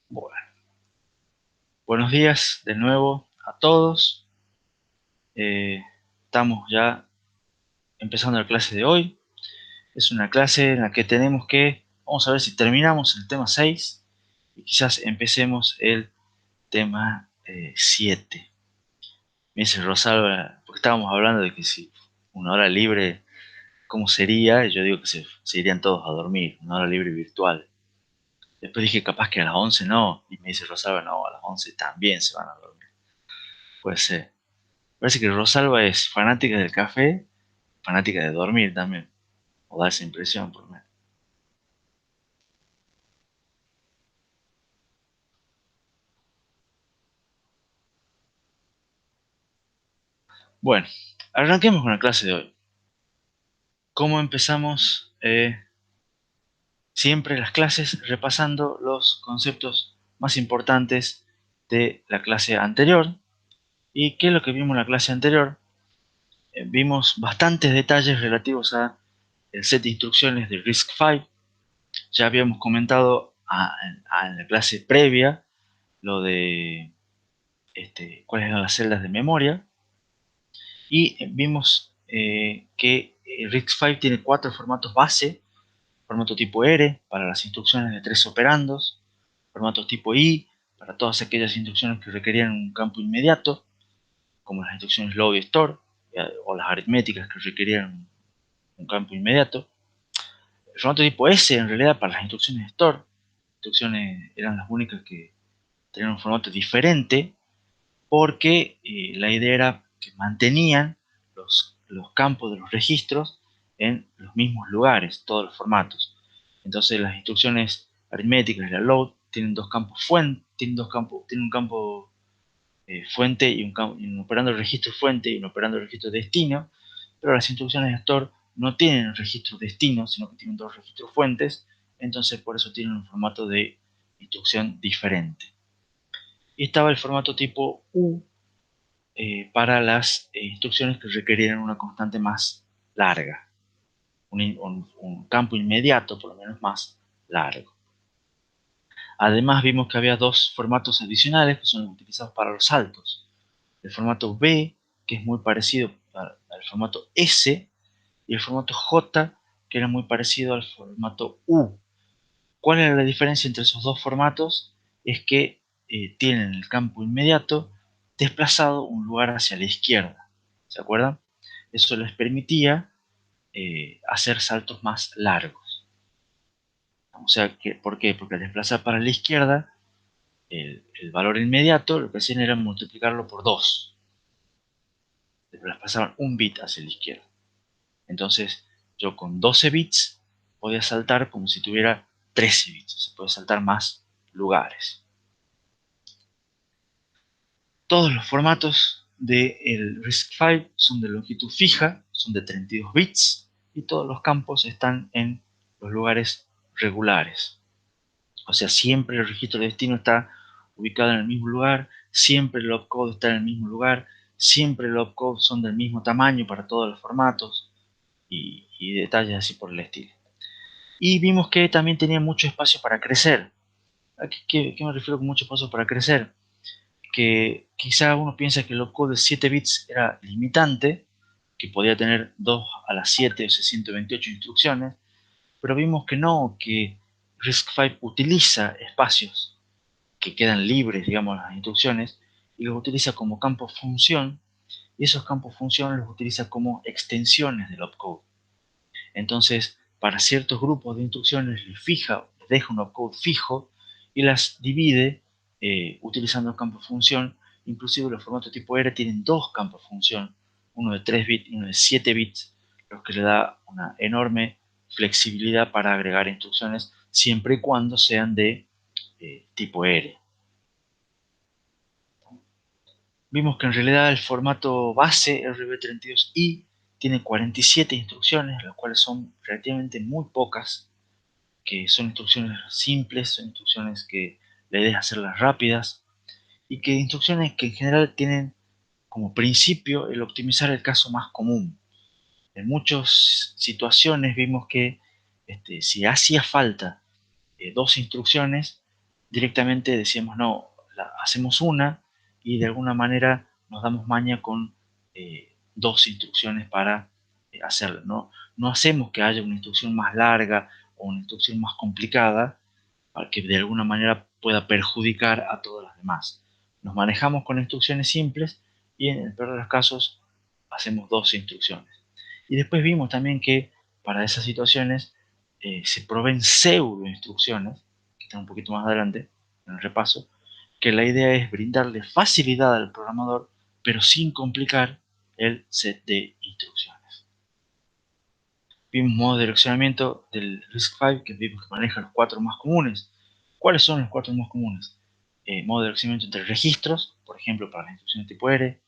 Bueno, buenos días de nuevo a todos. Eh, Estamos ya empezando la clase de hoy. Es una clase en la que vamos a ver si terminamos el tema 6 y quizás empecemos el tema 7. Me dice Rosalba, porque estábamos hablando de que si una hora libre, ¿cómo sería? Y yo digo que se irían todos a dormir, una hora libre virtual. Después dije, capaz que a las 11 no. Y me dice Rosalba, no, a las 11 también se van a dormir. Puede ser. Parece que Rosalba es fanática del café, fanática de dormir también. O da esa impresión, por lo menos. Bueno, arranquemos con la clase de hoy. ¿Cómo empezamos siempre las clases repasando los conceptos más importantes de la clase anterior? ¿Y qué es lo que vimos en la clase anterior? Vimos bastantes detalles relativos a el set de instrucciones de RISC-V. Ya habíamos comentado en la clase previa lo de cuáles eran las celdas de memoria. Y vimos que RISC-V tiene 4 formatos base: formato tipo R para las instrucciones de 3 operandos, formato tipo I para todas aquellas instrucciones que requerían un campo inmediato, como las instrucciones load y store, o las aritméticas que requerían un campo inmediato. El formato tipo S en realidad para las instrucciones de store, instrucciones eran las únicas que tenían un formato diferente, porque la idea era que mantenían los campos de los registros en los mismos lugares, todos los formatos. Entonces las instrucciones aritméticas y la load tienen dos campos fuente, tienen un campo fuente y un operando de registro fuente y un operando de registro destino, pero las instrucciones de store no tienen registro destino, sino que tienen dos registros fuentes, entonces por eso tienen un formato de instrucción diferente. Y estaba el formato tipo U, para las instrucciones que requerían una constante más larga, un campo inmediato por lo menos más largo. Además vimos que había dos formatos adicionales que son utilizados para los saltos. El formato B, que es muy parecido al formato S, y el formato J, que era muy parecido al formato U. ¿Cuál era la diferencia entre esos dos formatos? Es que tienen el campo inmediato desplazado un lugar hacia la izquierda. ¿Se acuerdan? Eso les permitía hacer saltos más largos. O sea, ¿por qué? Porque al desplazar para la izquierda, el valor inmediato lo que hacían era multiplicarlo por 2. Desplazaban un bit hacia la izquierda. Entonces, yo con 12 bits podía saltar como si tuviera 13 bits. O sea, podía saltar más lugares. Todos los formatos del RISC-V son de longitud fija, son de 32 bits, y todos los campos están en los lugares regulares. O sea, siempre el registro de destino está ubicado en el mismo lugar, siempre el opcode está en el mismo lugar, siempre los opcodes son del mismo tamaño para todos los formatos, y detalles así por el estilo. Y vimos que también tenía mucho espacio para crecer. ¿A qué me refiero con mucho espacio para crecer? Que quizá uno piensa que el opcode de 7 bits era limitante, que podía tener 2 a las 7 o 628 instrucciones, pero vimos que no, que RISC-V utiliza espacios que quedan libres, digamos, las instrucciones, y los utiliza como campo función, y esos campos función los utiliza como extensiones del opcode. Entonces, para ciertos grupos de instrucciones les deja un opcode fijo y las divide utilizando el campo función. Inclusive los formatos tipo R tienen dos campos función, uno de 3 bits y uno de 7 bits, lo que le da una enorme flexibilidad para agregar instrucciones siempre y cuando sean de tipo R. Vimos que en realidad el formato base RB32i tiene 47 instrucciones, las cuales son relativamente muy pocas, que son instrucciones simples, son instrucciones que la idea es hacerlas rápidas, y que instrucciones que en general tienen como principio el optimizar el caso más común. En muchas situaciones vimos que si hacía falta dos instrucciones, directamente decíamos, no, hacemos una y de alguna manera nos damos maña con dos instrucciones para hacerlo. No hacemos que haya una instrucción más larga o una instrucción más complicada para que de alguna manera pueda perjudicar a todas las demás. Nos manejamos con instrucciones simples y en el peor de los casos hacemos dos instrucciones. Y después vimos también que para esas situaciones se proveen pseudo instrucciones, que están un poquito más adelante en el repaso, que la idea es brindarle facilidad al programador, pero sin complicar el set de instrucciones. Vimos modo de direccionamiento del RISC-V, que vimos que maneja los cuatro más comunes. ¿Cuáles son los cuatro más comunes? Modo de direccionamiento entre registros, por ejemplo, para las instrucciones tipo R.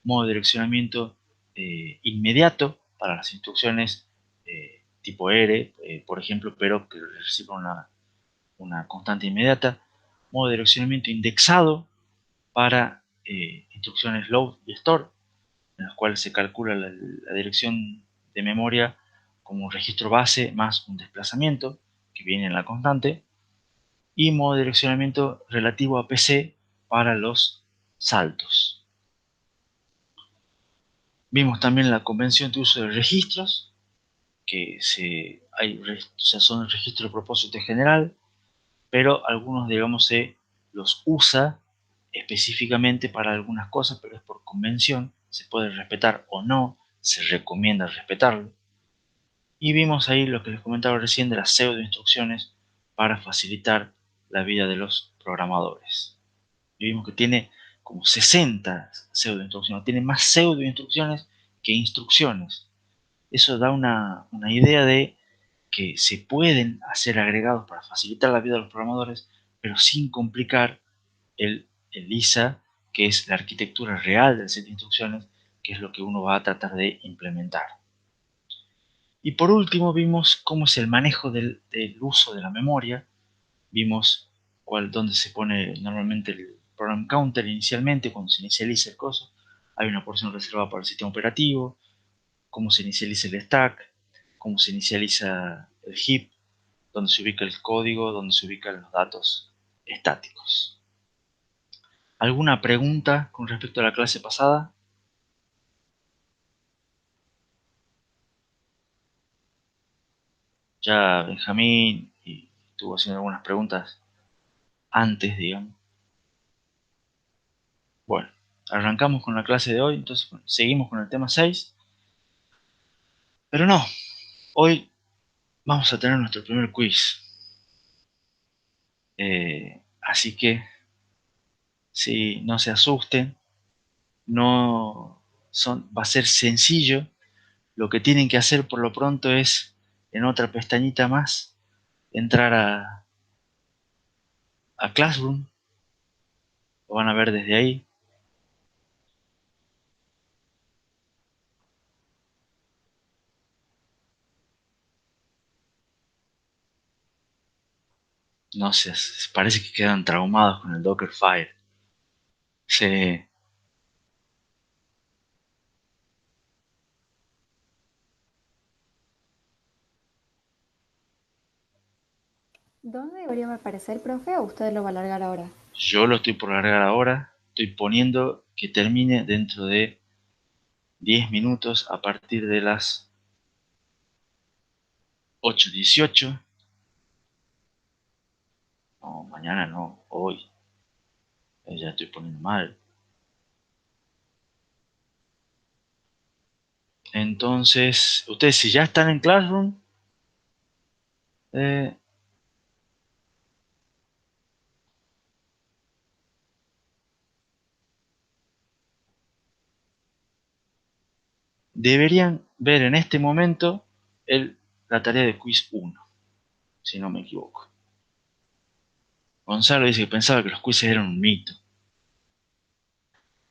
Modo de direccionamiento inmediato para las instrucciones tipo R, por ejemplo, pero que reciban una constante inmediata. Modo de direccionamiento indexado para instrucciones load y store, en las cuales se calcula la dirección de memoria como un registro base más un desplazamiento que viene en la constante. Y modo de direccionamiento relativo a PC para los saltos. Vimos también la convención de uso de registros, que son registros de propósito general, pero algunos, digamos, se los usa específicamente para algunas cosas, pero es por convención, se puede respetar o no, se recomienda respetarlo. Y vimos ahí lo que les comentaba recién de las pseudo instrucciones para facilitar la vida de los programadores. Y vimos que tiene como 60 pseudo instrucciones, tiene más pseudo instrucciones que instrucciones. Eso da una idea de que se pueden hacer agregados para facilitar la vida de los programadores, pero sin complicar el ISA, que es la arquitectura real del set de instrucciones, que es lo que uno va a tratar de implementar. Y por último vimos cómo es el manejo del uso de la memoria. Vimos dónde se pone normalmente el program counter inicialmente, cuando se inicializa el coso. Hay una porción reservada para el sistema operativo, cómo se inicializa el stack, cómo se inicializa el heap, dónde se ubica el código, dónde se ubican los datos estáticos. ¿Alguna pregunta con respecto a la clase pasada? Ya Benjamín estuvo haciendo algunas preguntas antes, digamos. Bueno, arrancamos con la clase de hoy, entonces seguimos con el tema 6. Pero no, hoy vamos a tener nuestro primer quiz. Así que, si no se asusten, va a ser sencillo. Lo que tienen que hacer por lo pronto es, en otra pestañita más, entrar a Classroom. Lo van a ver desde ahí. No sé, parece que quedan traumados con el Dockerfile. Sí, ¿Dónde debería aparecer, profe, o usted lo va a alargar ahora? yo lo estoy por largar ahora. Estoy poniendo que termine dentro de 10 minutos a partir de las 8:18. No, mañana no, hoy. Ya estoy poniendo mal. Entonces, ustedes si ya están en Classroom, eh, deberían ver en este momento la tarea de quiz 1, si no me equivoco. Gonzalo dice que pensaba que los quizzes eran un mito.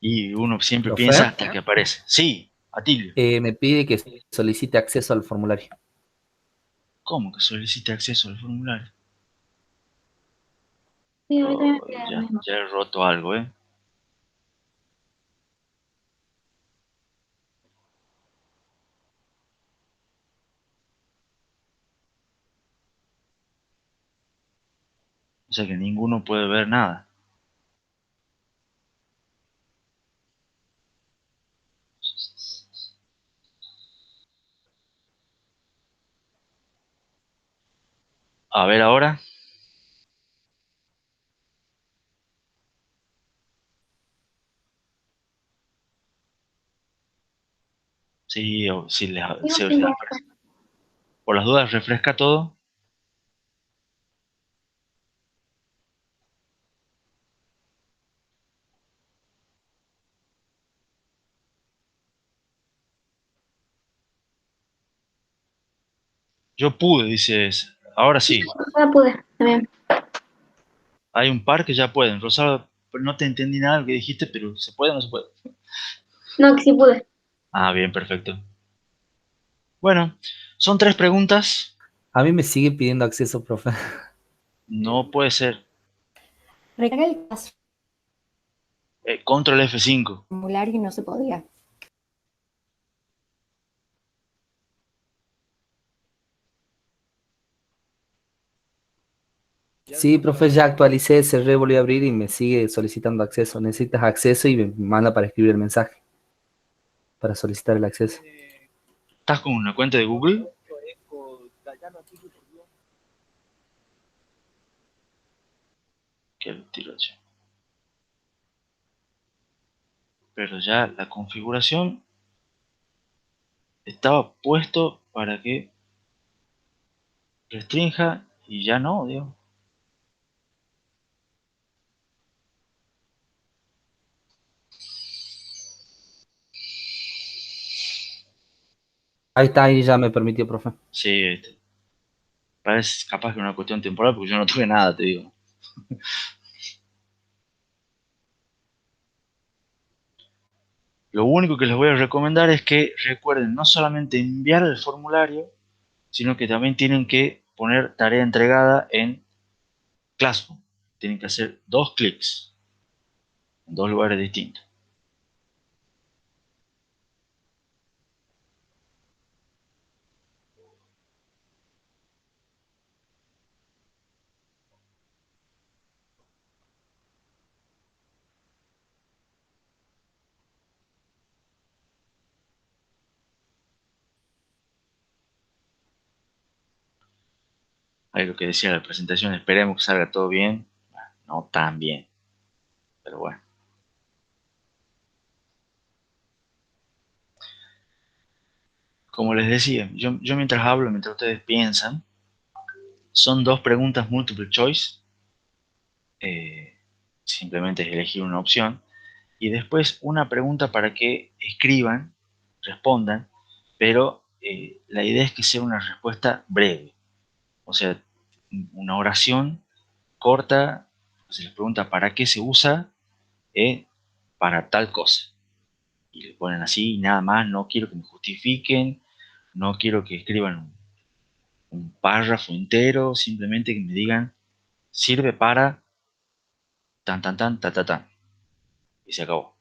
Y uno siempre piensa Profe, hasta que aparece. Sí, Atilio. me pide que solicite acceso al formulario. ¿Cómo que solicite acceso al formulario? Sí, a mí también me Oh, pide lo ya, mismo. ya he roto algo, ¿eh? O sea que ninguno puede ver nada. A ver ahora. Sí, o si Sigo sin ver. por las dudas refresca todo. Yo pude, dices. Ahora sí. Ya pude, está bien. Hay un par que ya pueden. Rosario, no te entendí nada de lo que dijiste, pero ¿se puede o no se puede? No, que sí pude. Ah, bien, perfecto. Bueno, son 3 preguntas. A mí me sigue pidiendo acceso, profe. No puede ser. Recarga el caso Control F5. formulario y no se podía. Sí, profe, ya actualicé, cerré, volví a abrir y me sigue solicitando acceso. Necesitas acceso y me manda para escribir el mensaje, para solicitar el acceso. ¿Estás con una cuenta de Google? Que tiro che. Pero ya la configuración estaba puesto para que restrinja y ya no, digo. Ahí está, ahí ya me permitió, profe. Sí, parece capaz que una cuestión temporal porque yo no tuve nada, te digo. Lo único que les voy a recomendar es que recuerden no solamente enviar el formulario, sino que también tienen que poner tarea entregada en Classroom. Tienen que hacer 2 clics en 2 lugares distintos. Ahí lo que decía la presentación, esperemos que salga todo bien. Bueno, no tan bien, pero bueno. Como les decía, yo mientras hablo, mientras ustedes piensan, son 2 preguntas multiple choice. eh, Simplemente es elegir una opción. Y después una pregunta para que escriban, respondan, pero la idea es que sea una respuesta breve. O sea, una oración corta, se les pregunta para qué se usa, para tal cosa. Y le ponen así y nada más, no quiero que me justifiquen, no quiero que escriban un párrafo entero, simplemente que me digan, sirve para tan, tan, tan, ta, ta, tan. Y se acabó.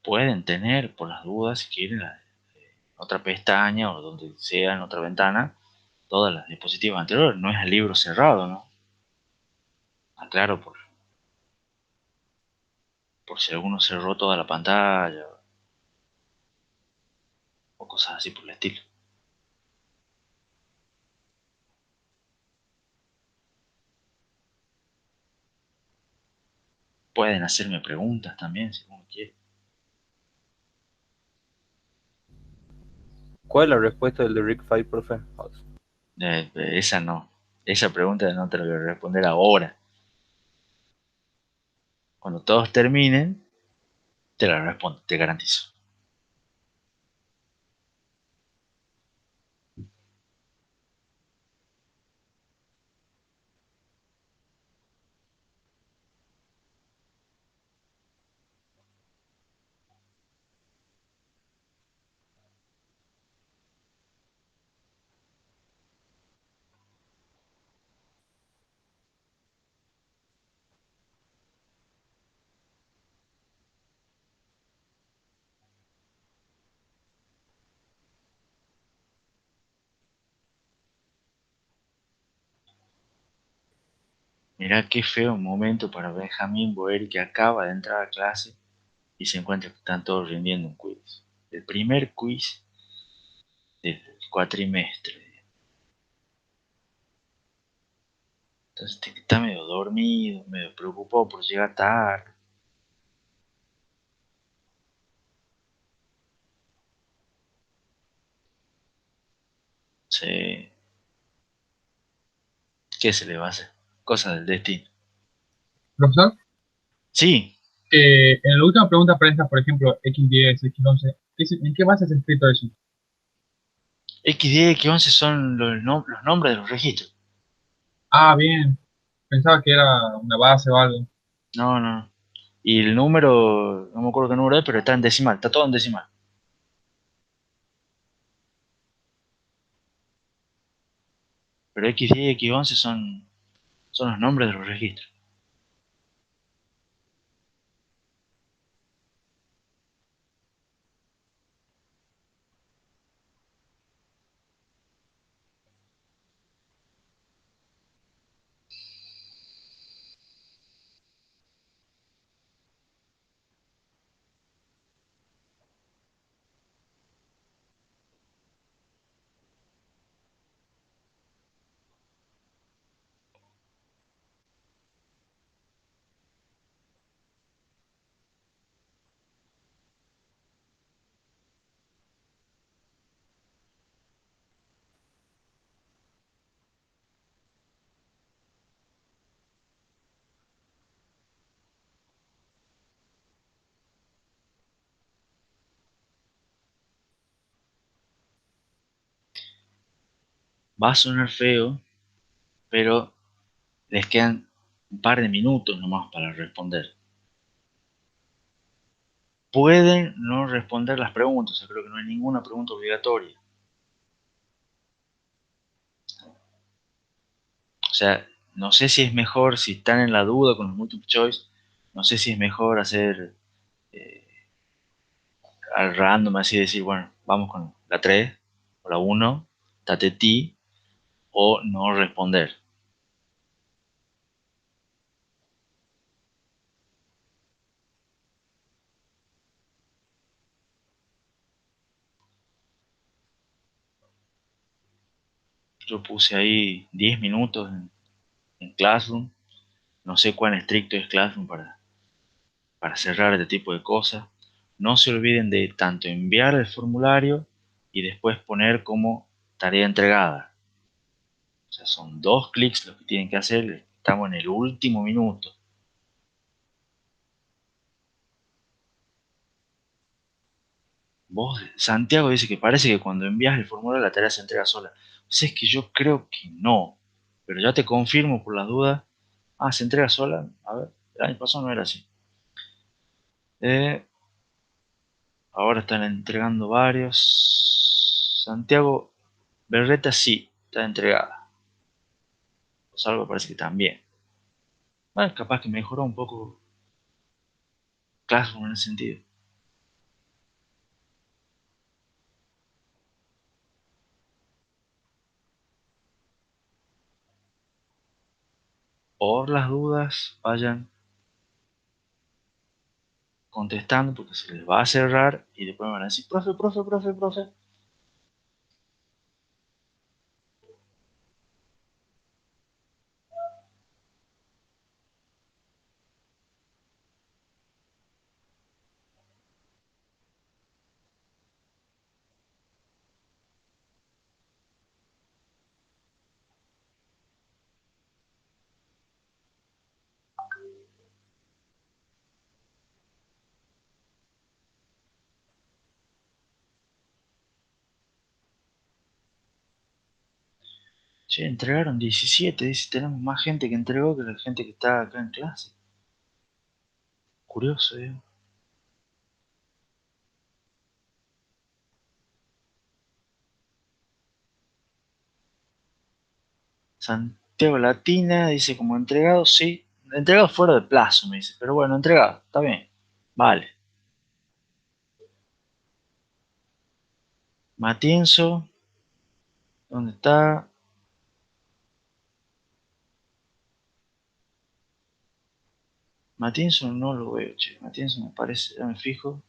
Pueden tener, por las dudas, si quieren, otra pestaña o donde sea, en otra ventana, todas las diapositivas anteriores. No es el libro cerrado, ¿no? Aclaro, por si alguno cerró toda la pantalla o cosas así por el estilo. pueden hacerme preguntas también, si uno quiere. ¿Cuál es la respuesta del de Rick Five, profe? Esa no. Esa pregunta no te la voy a responder ahora. Cuando todos terminen, te la respondo, te garantizo. Mirá qué feo momento para Benjamín Boer, que acaba de entrar a clase y se encuentra que están todos rindiendo un quiz. El primer quiz del cuatrimestre. Entonces está medio dormido, medio preocupado por llegar tarde. Sí, ¿qué se le va a hacer? Cosa del destino. Profesor, Sí, en la última pregunta aparece, por ejemplo, X10, X11. ¿En qué base está escrito eso? X10 y X11 son los nombres de los registros. Ah, bien. Pensaba que era una base o algo. No, no. Y el número, no me acuerdo qué número es, pero está en decimal, está todo en decimal. Pero X10 y X11 son los nombres de los registros. Va a sonar feo, pero les quedan un par de minutos nomás para responder. Pueden no responder las preguntas, o sea, creo que no hay ninguna pregunta obligatoria. O sea, no sé si es mejor, si están en la duda con los multiple choice, no sé si es mejor hacer eh, al random, así decir, bueno, vamos con la 3 o la 1, ti, o no responder. Yo puse ahí 10 minutos en Classroom, no sé cuán estricto es Classroom para cerrar este tipo de cosas. No se olviden de tanto enviar el formulario y después poner como tarea entregada. O sea, son 2 clics los que tienen que hacer. Estamos en el último minuto. Vos, Santiago dice que parece que cuando envías el formulario la tarea se entrega sola. O sea, es que yo creo que no. Pero ya te confirmo por las dudas. Ah, se entrega sola. A ver, el año pasado no era así. Eh, Ahora están entregando varios. Santiago Berreta sí, está entregada. Salvo parece que también. Bueno, capaz que mejoró un poco Classroom en ese sentido. Por las dudas, vayan contestando porque se les va a cerrar y después me van a decir, profe, profe, profe, profe. Che, entregaron 17, dice, tenemos más gente que entregó que la gente que está acá en clase. Curioso, ¿eh? Santiago Latina dice como entregado, sí. Entregado fuera de plazo, me dice. Pero bueno, entregado, está bien. Vale. Matienzo, ¿dónde está? Matienzo no lo veo, che. Matienzo me parece, ya me fijo.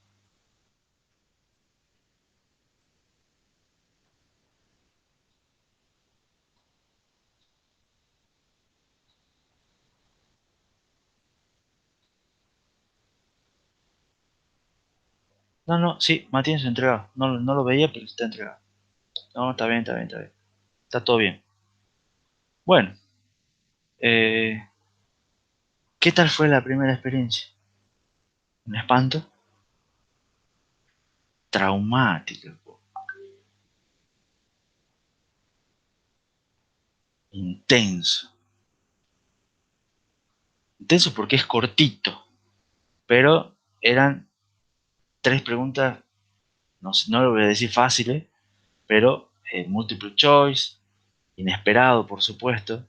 No, no, sí, Matienzo entregado. No, no lo veía, pero está entregado. No, está bien, está bien, está bien. Está todo bien. Bueno, eh, ¿qué tal fue la primera experiencia? ¿Un espanto? Traumática, po. Intenso. Intenso porque es cortito, pero eran tres preguntas, no, no lo voy a decir fáciles, pero multiple choice, inesperado, por supuesto.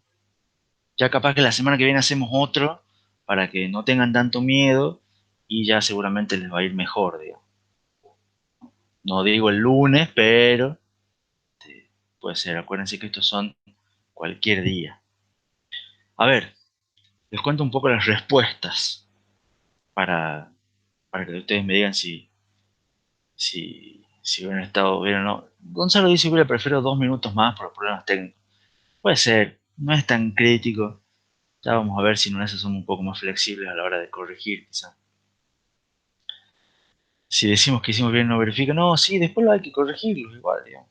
Ya capaz que la semana que viene hacemos otro para que no tengan tanto miedo y ya seguramente les va a ir mejor, digamos. No digo el lunes, pero puede ser. Acuérdense que estos son cualquier día. A ver, les cuento un poco las respuestas para, para que ustedes me digan si hubieran estado bien o no. Gonzalo dice que hubiera preferido 2 minutos más por los problemas técnicos. Puede ser, no es tan crítico. Ya vamos a ver si en eso somos un poco más flexibles a la hora de corregir, quizá. Si decimos que hicimos bien no verifica, no, sí, después lo hay que corregirlos igual, digamos.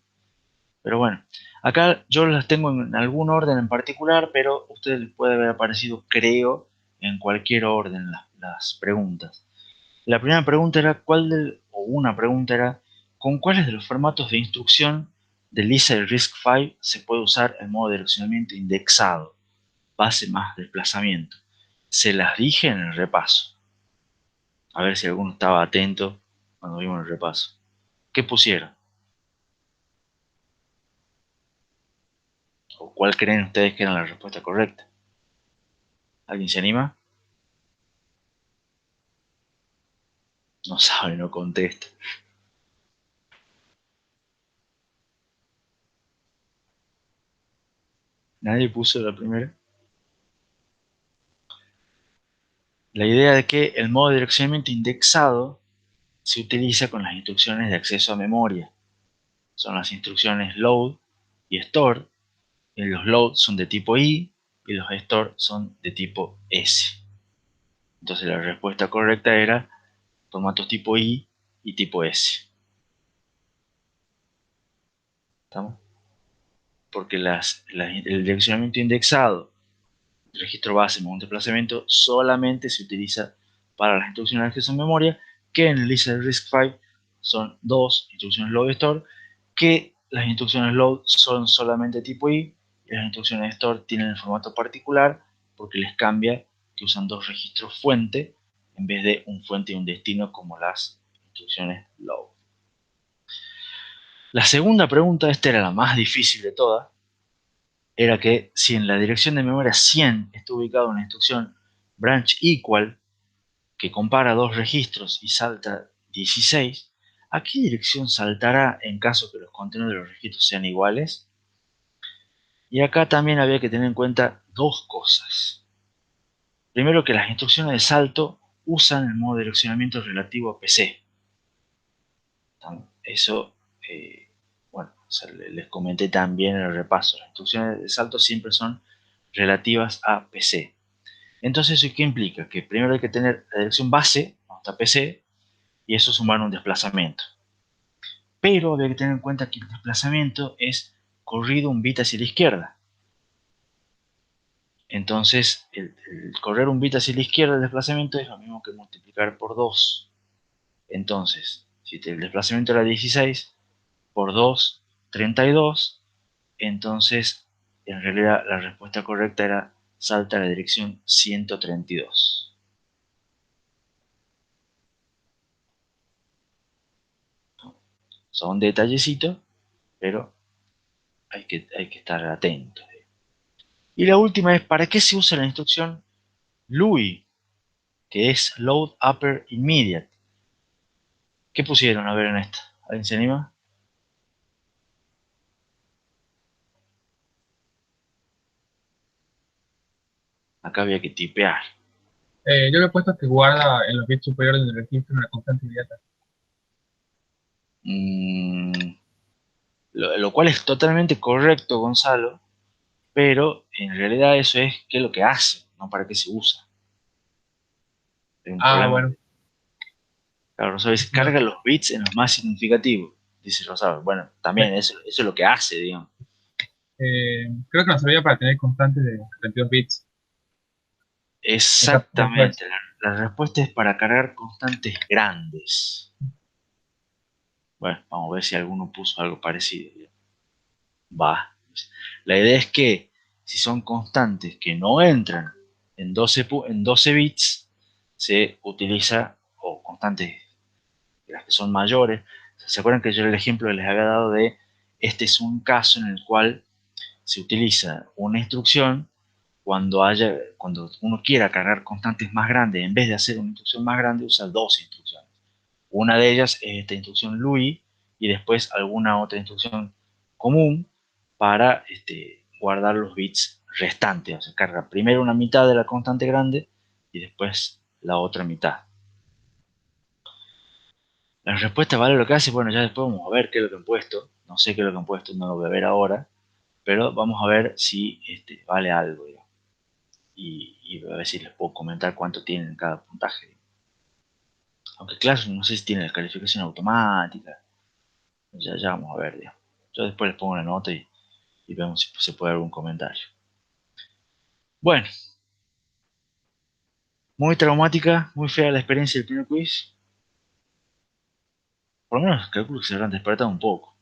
Pero bueno, acá yo las tengo en algún orden en particular, pero a ustedes les puede haber aparecido, creo, en cualquier orden las preguntas. La primera pregunta era, o una pregunta era, ¿con cuáles de los formatos de instrucción de Lisa y RISC-V se puede usar el modo de direccionamiento indexado, base más desplazamiento? Se las dije en el repaso. A ver si alguno estaba atento cuando vimos el repaso. ¿Qué pusieron? ¿O cuál creen ustedes que era la respuesta correcta? ¿Alguien se anima? No sabe, no contesta. Nadie puso la primera. La idea de que el modo de direccionamiento indexado se utiliza con las instrucciones de acceso a memoria. Son las instrucciones load y store. Y los load son de tipo I y los store son de tipo S. Entonces la respuesta correcta era formatos tipo I y tipo S. ¿Estamos? Porque el direccionamiento indexado, el registro base, momento de desplazamiento, solamente se utiliza para las instrucciones de acceso a memoria, que en el list de RISC-V son dos instrucciones load y store, que las instrucciones load son solamente tipo I y las instrucciones store tienen el formato particular porque les cambia que usan dos registros fuente en vez de un fuente y un destino como las instrucciones load. La segunda pregunta, esta era la más difícil de todas, era que si en la dirección de memoria 100 está ubicada una instrucción branch equal que compara dos registros y salta 16, ¿a qué dirección saltará en caso que los contenidos de los registros sean iguales? Y acá también había que tener en cuenta dos cosas. Primero, que las instrucciones de salto usan el modo de direccionamiento relativo a PC. Eso, bueno, o sea, les comenté también en el repaso. Las instrucciones de salto siempre son relativas a PC. Entonces, ¿eso qué implica? Que primero hay que tener la dirección base, hasta PC, y eso sumar un desplazamiento. Pero había que tener en cuenta que el desplazamiento es corrido un bit hacia la izquierda. Entonces, el correr un bit hacia la izquierda del desplazamiento es lo mismo que multiplicar por 2. Entonces, si el desplazamiento era 16, por 2, 32, entonces en realidad la respuesta correcta era salta a la dirección 132. Son detallecitos, pero hay que estar atentos. Y la última es, ¿para qué se usa la instrucción LUI? Que es Load Upper Immediate. ¿Qué pusieron a ver en esta? ¿Alguien se anima? Acá había que tipear. Yo le he puesto que guarda en los bits superiores del registro una constante inmediata. Mm, lo cual es totalmente correcto, Gonzalo, pero en realidad eso es qué es lo que hace, no para qué se usa. Hay un Ah, problema. bueno. Claro, Rosario dice, No, carga los bits en los más significativos, dice Rosario. Bueno, también eso es lo que hace, digamos. creo que nos servía para tener constantes de 32 bits. Esa respuesta. Exactamente, la respuesta es para cargar constantes grandes. Bueno, vamos a ver si alguno puso algo parecido. Va. La idea es que si son constantes que no entran en 12 bits, se utiliza, o constantes las que son mayores. ¿Se acuerdan que yo el ejemplo que les había dado de este es un caso en el cual se utiliza una instrucción cuando uno quiera cargar constantes más grandes, en vez de hacer una instrucción más grande, usa dos instrucciones. Una de ellas es esta instrucción LUI y después alguna otra instrucción común para guardar los bits restantes. O sea, carga primero una mitad de la constante grande y después la otra mitad. La respuesta vale lo que hace. Bueno, ya después vamos a ver qué es lo que han puesto. No sé qué es lo que han puesto, no lo voy a ver ahora. Pero vamos a ver si vale algo. Digamos. Y a ver si les puedo comentar cuánto tienen cada puntaje. Aunque claro, no sé si tiene la calificación automática. Ya vamos a ver. Digamos. Yo después les pongo una nota y vemos si se puede dar algún comentario. Bueno, muy traumática, muy fea la experiencia del primer quiz. Por lo menos calculo que se habrán despertado un poco.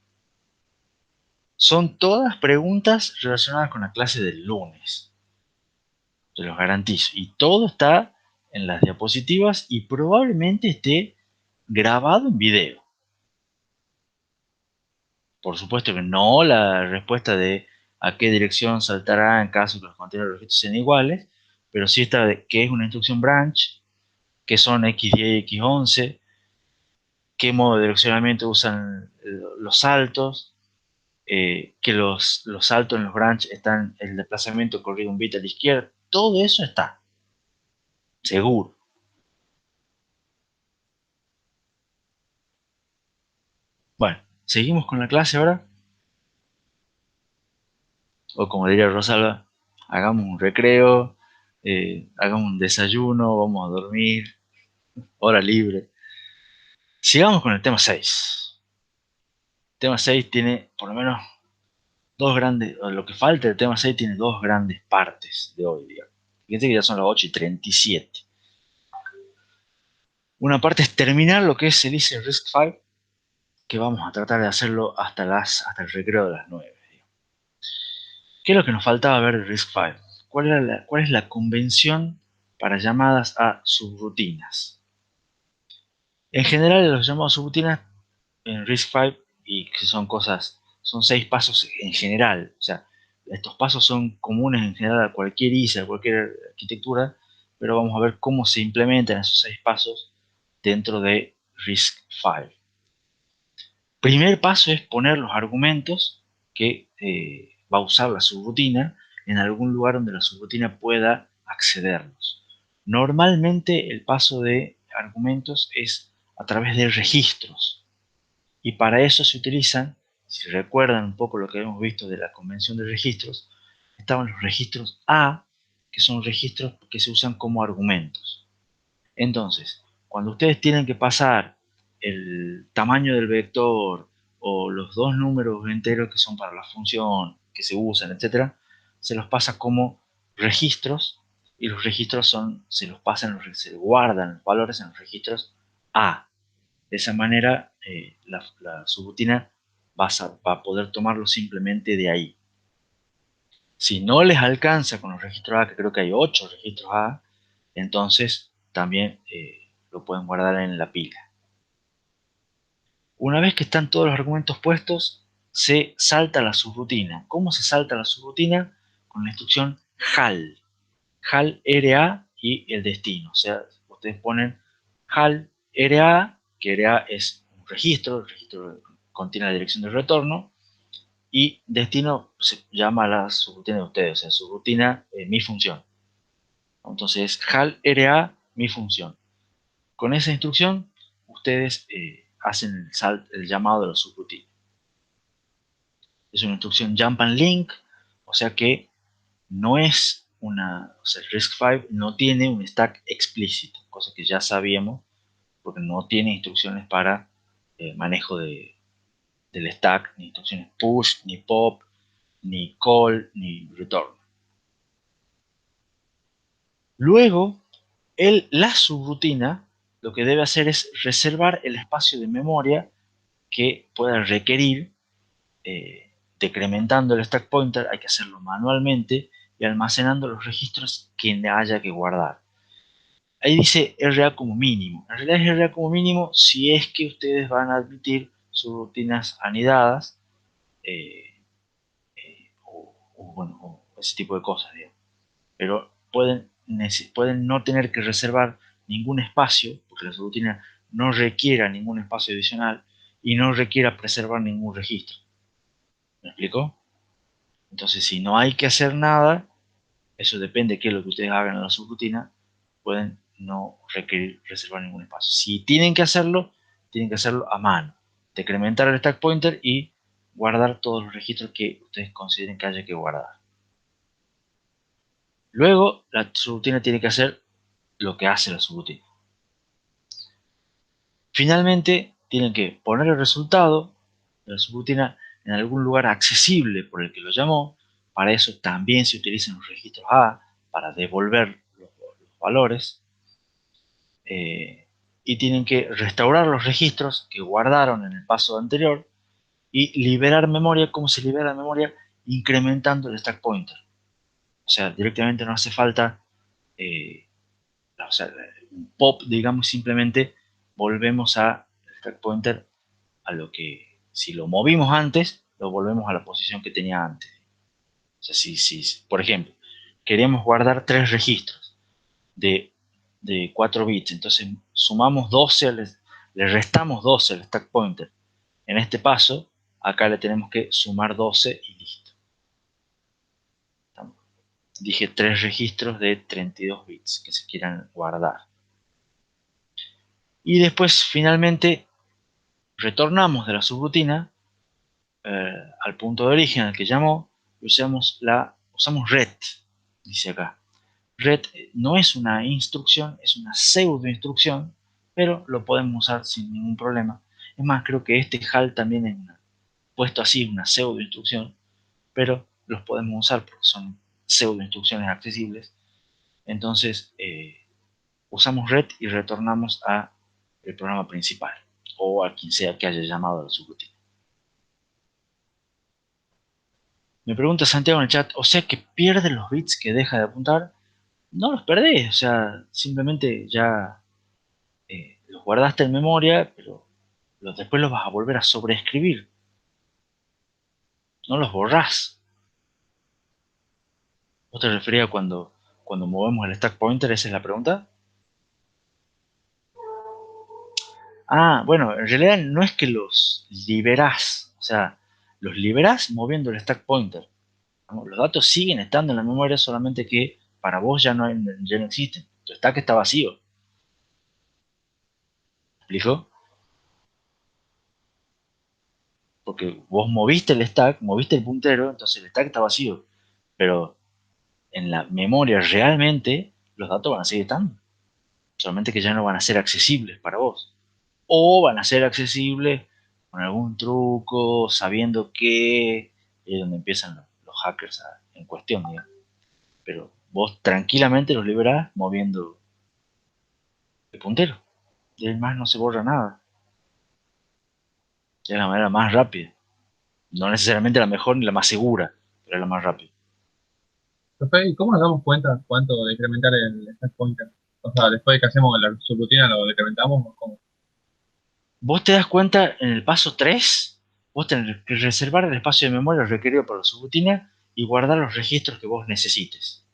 Son todas preguntas relacionadas con la clase del lunes. Te los garantizo. Y todo está en las diapositivas y probablemente esté grabado en video. Por supuesto que no la respuesta de a qué dirección saltará en caso que los contenidos de los registros sean iguales, pero sí está de qué es una instrucción branch, qué son X10 y X11, qué modo de direccionamiento usan los saltos, que los saltos en los branch están el desplazamiento corrido un bit a la izquierda. Todo eso está, seguro. Bueno, seguimos con la clase ahora. O como diría Rosalba, hagamos un recreo, hagamos un desayuno, vamos a dormir, hora libre. Sigamos con el tema 6. El tema 6 tiene por lo menos dos grandes, o lo que falta del tema 6 tiene dos grandes partes de hoy, digamos. Fíjense que ya son las 8:37. Una parte es terminar lo que es el Easy Risk 5, que vamos a tratar de hacerlo hasta el recreo de las 9. Digamos. ¿Qué es lo que nos faltaba ver de Risk 5? ¿Cuál es la convención para llamadas a subrutinas? En general, los llamados subrutinas en RISC-V y que son 6 pasos en general. O sea, estos pasos son comunes en general a cualquier ISA, a cualquier arquitectura, pero vamos a ver cómo se implementan esos 6 pasos dentro de RISC-V. Primer paso es poner los argumentos que va a usar la subrutina en algún lugar donde la subrutina pueda accederlos. Normalmente el paso de argumentos es a través de registros y para eso se utilizan, si recuerdan un poco lo que hemos visto de la convención de registros, estaban los registros A, que son registros que se usan como argumentos. Entonces, cuando ustedes tienen que pasar el tamaño del vector o los dos números enteros que son para la función que se usan, etc., se los pasa como registros y los registros se los pasan, se guardan los valores en los registros A. De esa manera, la subrutina va a poder tomarlo simplemente de ahí. Si no les alcanza con los registros A, que creo que hay 8 registros A, entonces también lo pueden guardar en la pila. Una vez que están todos los argumentos puestos, se salta la subrutina. ¿Cómo se salta la subrutina? Con la instrucción HAL. HAL RA y el destino. O sea, ustedes ponen HAL RA, que RA es un registro, el registro contiene la dirección de retorno, y destino se llama la subrutina de ustedes, o sea, subrutina mi función. Entonces, HAL RA mi función. Con esa instrucción, ustedes hacen el llamado de la subrutina. Es una instrucción jump and link, o sea que no es una, o sea, el RISC-V no tiene un stack explícito, cosa que ya sabíamos, porque no tiene instrucciones para manejo del stack, ni instrucciones push, ni pop, ni call, ni return. Luego, la subrutina lo que debe hacer es reservar el espacio de memoria que pueda requerir, decrementando el stack pointer, hay que hacerlo manualmente, y almacenando los registros que haya que guardar. Ahí dice RA como mínimo. En realidad es RA como mínimo si es que ustedes van a admitir subrutinas anidadas, o ese tipo de cosas, digamos. Pero pueden no tener que reservar ningún espacio, porque la subrutina no requiera ningún espacio adicional y no requiera preservar ningún registro. ¿Me explico? Entonces, si no hay que hacer nada, eso depende de qué es lo que ustedes hagan en la subrutina, pueden no requerir reservar ningún espacio. Si tienen que hacerlo a mano, decrementar el stack pointer y guardar todos los registros que ustedes consideren que haya que guardar. Luego, la subrutina tiene que hacer lo que hace la subrutina. Finalmente, tienen que poner el resultado de la subrutina en algún lugar accesible por el que lo llamó. Para eso también se utilizan los registros A para devolver los valores. Y tienen que restaurar los registros que guardaron en el paso anterior y liberar memoria. ¿Cómo se libera memoria? Incrementando el stack pointer. O sea, directamente no hace falta un pop, digamos, simplemente volvemos a el stack pointer a lo que, si lo movimos antes, lo volvemos a la posición que tenía antes. O sea, si por ejemplo, queremos guardar 3 registros de 4 bits, entonces sumamos 12, le restamos 12 al stack pointer. En este paso, acá le tenemos que sumar 12 y listo. Dije 3 registros de 32 bits que se quieran guardar. Y después, finalmente, retornamos de la subrutina al punto de origen al que llamó y usamos ret, dice acá. Ret no es una instrucción, es una pseudo instrucción, pero lo podemos usar sin ningún problema. Es más, creo que este HAL también es puesto así, una pseudo instrucción, pero los podemos usar porque son pseudo instrucciones accesibles. Entonces, usamos ret y retornamos a el programa principal o a quien sea que haya llamado a la subrutina. Me pregunta Santiago en el chat, o sea que pierde los bits que deja de apuntar. No los perdés, o sea, simplemente ya los guardaste en memoria, pero después los vas a volver a sobreescribir. No los borrás. ¿Vos te referías cuando movemos el stack pointer? ¿Esa es la pregunta? Ah, bueno, en realidad no es que los liberás, o sea, los liberás moviendo el stack pointer. Los datos siguen estando en la memoria, solamente que para vos ya no existen. Tu stack está vacío. ¿Me explico? Porque vos moviste el stack, moviste el puntero, entonces el stack está vacío. Pero en la memoria realmente los datos van a seguir estando. Solamente que ya no van a ser accesibles para vos. O van a ser accesibles con algún truco, sabiendo que es donde empiezan los hackers en cuestión, digamos. Pero vos tranquilamente los liberás moviendo el puntero. Y además no se borra nada. Es la manera más rápida. No necesariamente la mejor ni la más segura, pero es la más rápida. Profe, ¿y cómo nos damos cuenta cuánto decrementar el stack pointer? O sea, después de que hacemos la subrutina lo decrementamos, ¿o cómo? Vos te das cuenta en el paso 3, vos tenés que reservar el espacio de memoria requerido por la subrutina y guardar los registros que vos necesites.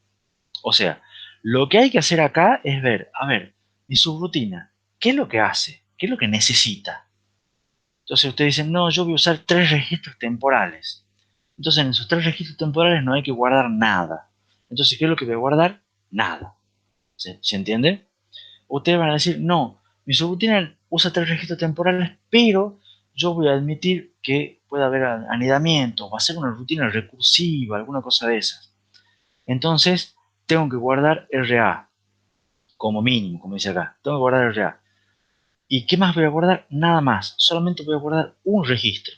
O sea, lo que hay que hacer acá es ver, a ver, mi subrutina, ¿qué es lo que hace? ¿Qué es lo que necesita? Entonces ustedes dicen, no, yo voy a usar 3 registros temporales. Entonces en esos 3 registros temporales no hay que guardar nada. Entonces, ¿qué es lo que voy a guardar? Nada. ¿Se entiende? Ustedes van a decir, no, mi subrutina usa 3 registros temporales, pero yo voy a admitir que puede haber anidamiento o hacer una rutina recursiva, alguna cosa de esas. Entonces, tengo que guardar RA como mínimo, como dice acá. Tengo que guardar RA. ¿Y qué más voy a guardar? Nada más. Solamente voy a guardar un registro.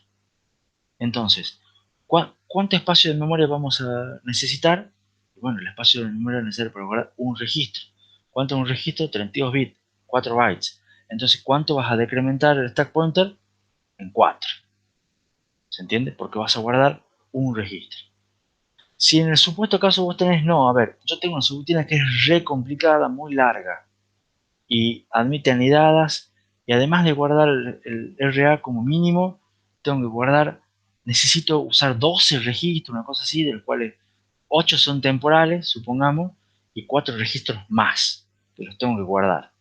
Entonces, ¿cuánto espacio de memoria vamos a necesitar? Bueno, el espacio de memoria necesario para guardar un registro. ¿Cuánto es un registro? 32 bits, 4 bytes. Entonces, ¿cuánto vas a decrementar el stack pointer? En 4. ¿Se entiende? Porque vas a guardar un registro. Si en el supuesto caso vos tenés, no, a ver, yo tengo una subrutina que es re complicada, muy larga, y admite anidadas, y además de guardar el RA como mínimo, tengo que guardar, necesito usar 12 registros, una cosa así, de los cuales 8 son temporales, supongamos, y 4 registros más, que los tengo que guardar.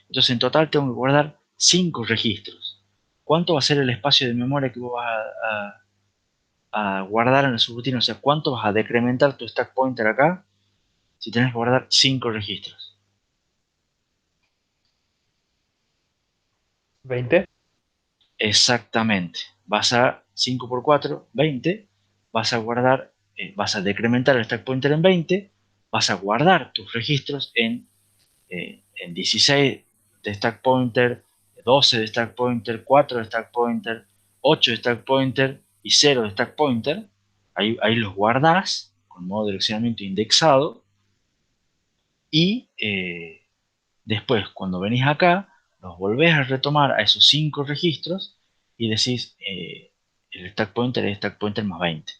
Entonces en total tengo que guardar 5 registros. ¿Cuánto va a ser el espacio de memoria que vos vas a guardar en la subrutina? O sea, ¿cuánto vas a decrementar tu stack pointer acá si tenés que guardar 5 registros? 20. Exactamente. Vas a 5 por 4, 20. Vas a guardar, vas a decrementar el stack pointer en 20. Vas a guardar tus registros en 16 de stack pointer, 12 de stack pointer, 4 de stack pointer, 8 de stack pointer y 0 de stack pointer. Ahí los guardás con modo de direccionamiento indexado. Y después, cuando venís acá, los volvés a retomar a esos 5 registros y decís el stack pointer es stack pointer más 20.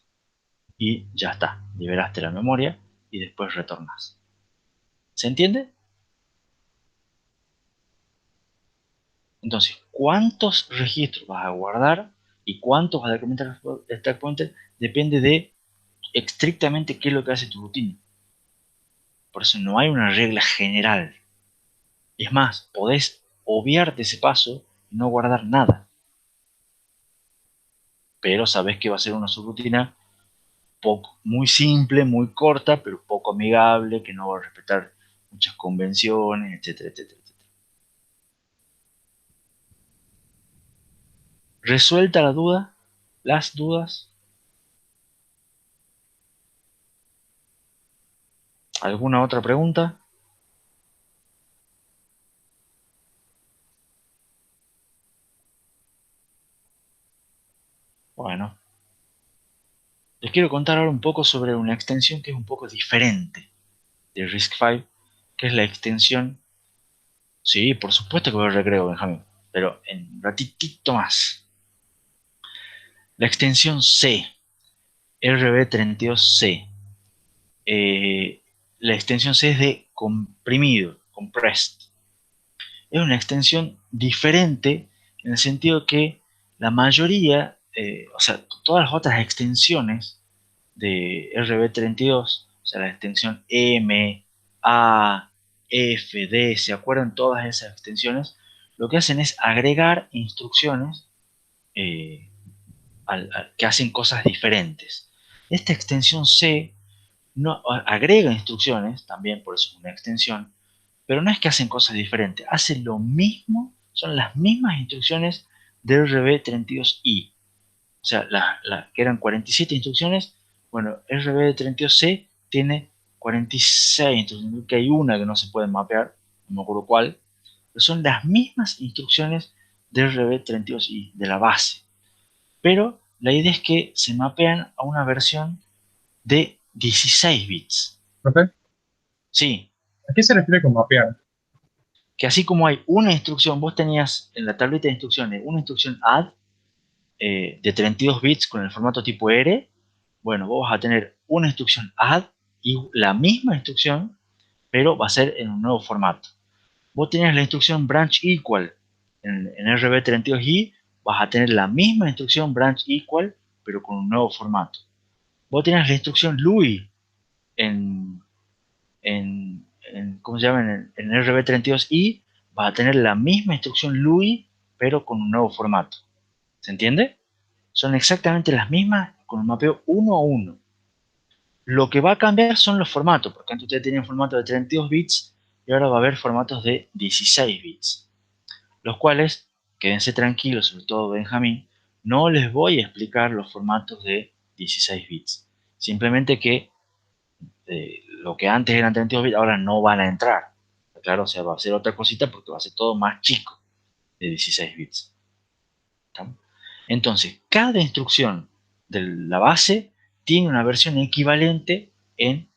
Y ya está, liberaste la memoria y después retornás. ¿Se entiende? Entonces, ¿cuántos registros vas a guardar y cuántos vas a decrementar el stack pointer? Depende de estrictamente qué es lo que hace tu rutina. Por eso no hay una regla general. Es más, podés obviarte ese paso y no guardar nada. Pero sabés que va a ser una subrutina muy simple, muy corta, pero poco amigable, que no va a respetar muchas convenciones, etcétera, etcétera, etcétera. ¿Resuelta la duda? ¿Las dudas? ¿Alguna otra pregunta? Bueno, les quiero contar ahora un poco sobre una extensión que es un poco diferente de RISC-V, que es la extensión. Sí, por supuesto que voy al recreo, Benjamín, pero en un ratitito más. La extensión C, RB32C. La extensión C es de comprimido, compressed. Es una extensión diferente en el sentido que la mayoría, o sea, todas las otras extensiones de RB32, o sea, la extensión M, A, F, D, ¿se acuerdan? Todas esas extensiones, lo que hacen es agregar instrucciones eh, que hacen cosas diferentes. Esta extensión C no, agrega instrucciones, también por eso es una extensión, pero no es que hacen cosas diferentes, hacen lo mismo, son las mismas instrucciones de RB32I. O sea, que eran 47 instrucciones, bueno, RB32C tiene 46 instrucciones, que hay una que no se puede mapear, no me acuerdo cuál, pero son las mismas instrucciones de RB32I, de la base. Pero la idea es que se mapean a una versión de 16 bits. ¿Profe? Sí, ¿A qué se refiere con mapear? que así como hay una instrucción, vos tenías en la tableta de instrucciones una instrucción add de 32 bits con el formato tipo R, bueno, vos vas a tener una instrucción add la misma instrucción, pero va a ser en un nuevo formato. Vos tenés la instrucción branch equal en RB32i, vas a tener la misma instrucción branch equal, pero con un nuevo formato. Vos tenés la instrucción LUI ¿cómo se llama? En RB32i, vas a tener la misma instrucción LUI, pero con un nuevo formato. ¿Se entiende? Son exactamente las mismas con un mapeo 1 a 1. Lo que va a cambiar son los formatos, porque antes ustedes tenían formato de 32 bits y ahora va a haber formatos de 16 bits. Los cuales, quédense tranquilos, sobre todo Benjamín, no les voy a explicar los formatos de 16 bits. Simplemente que lo que antes eran 32 bits ahora no van a entrar. Claro, o sea, va a ser otra cosita porque va a ser todo más chico de 16 bits. ¿Está? Entonces, cada instrucción de la base tiene una versión equivalente en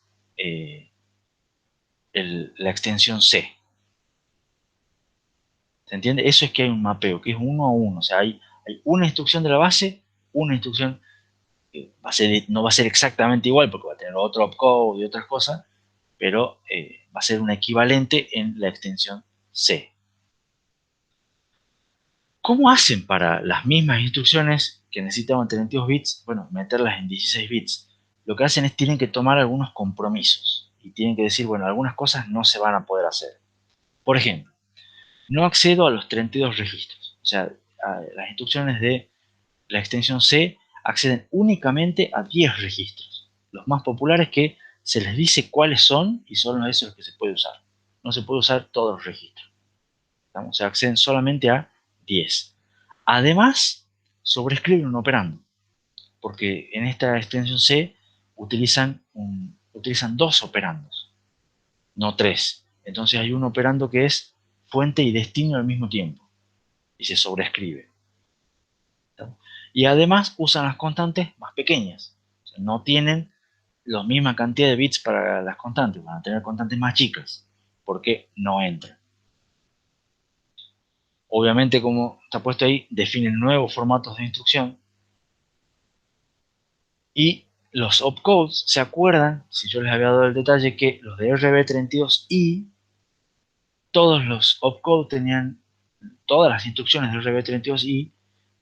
la extensión C. ¿Se entiende? Eso es que hay un mapeo, que es 1 a 1. O sea, hay una instrucción de la base, una instrucción que no va a ser exactamente igual porque va a tener otro opcode y otras cosas, pero va a ser un equivalente en la extensión C. ¿Cómo hacen para las mismas instrucciones que necesitaban 32 bits? Bueno, meterlas en 16 bits. Lo que hacen es tienen que tomar algunos compromisos y tienen que decir, bueno, algunas cosas no se van a poder hacer. Por ejemplo, no accedo a los 32 registros. O sea, las instrucciones de la extensión C acceden únicamente a 10 registros. Los más populares que se les dice cuáles son y son esos los que se puede usar. No se puede usar todos los registros. O sea, acceden solamente a 10. Además, sobrescriben un operando, porque en esta extensión C utilizan 2 operandos, no 3. Entonces hay un operando que es fuente y destino al mismo tiempo, y se sobrescribe. ¿Está? Y además usan las constantes más pequeñas. O sea, no tienen la misma cantidad de bits para las constantes, van a tener constantes más chicas, porque no entran. Obviamente, como está puesto ahí, definen nuevos formatos de instrucción. Y los opcodes, ¿se acuerdan? Si yo les había dado el detalle que los de RB32i, todos los opcodes tenían, todas las instrucciones de RB32i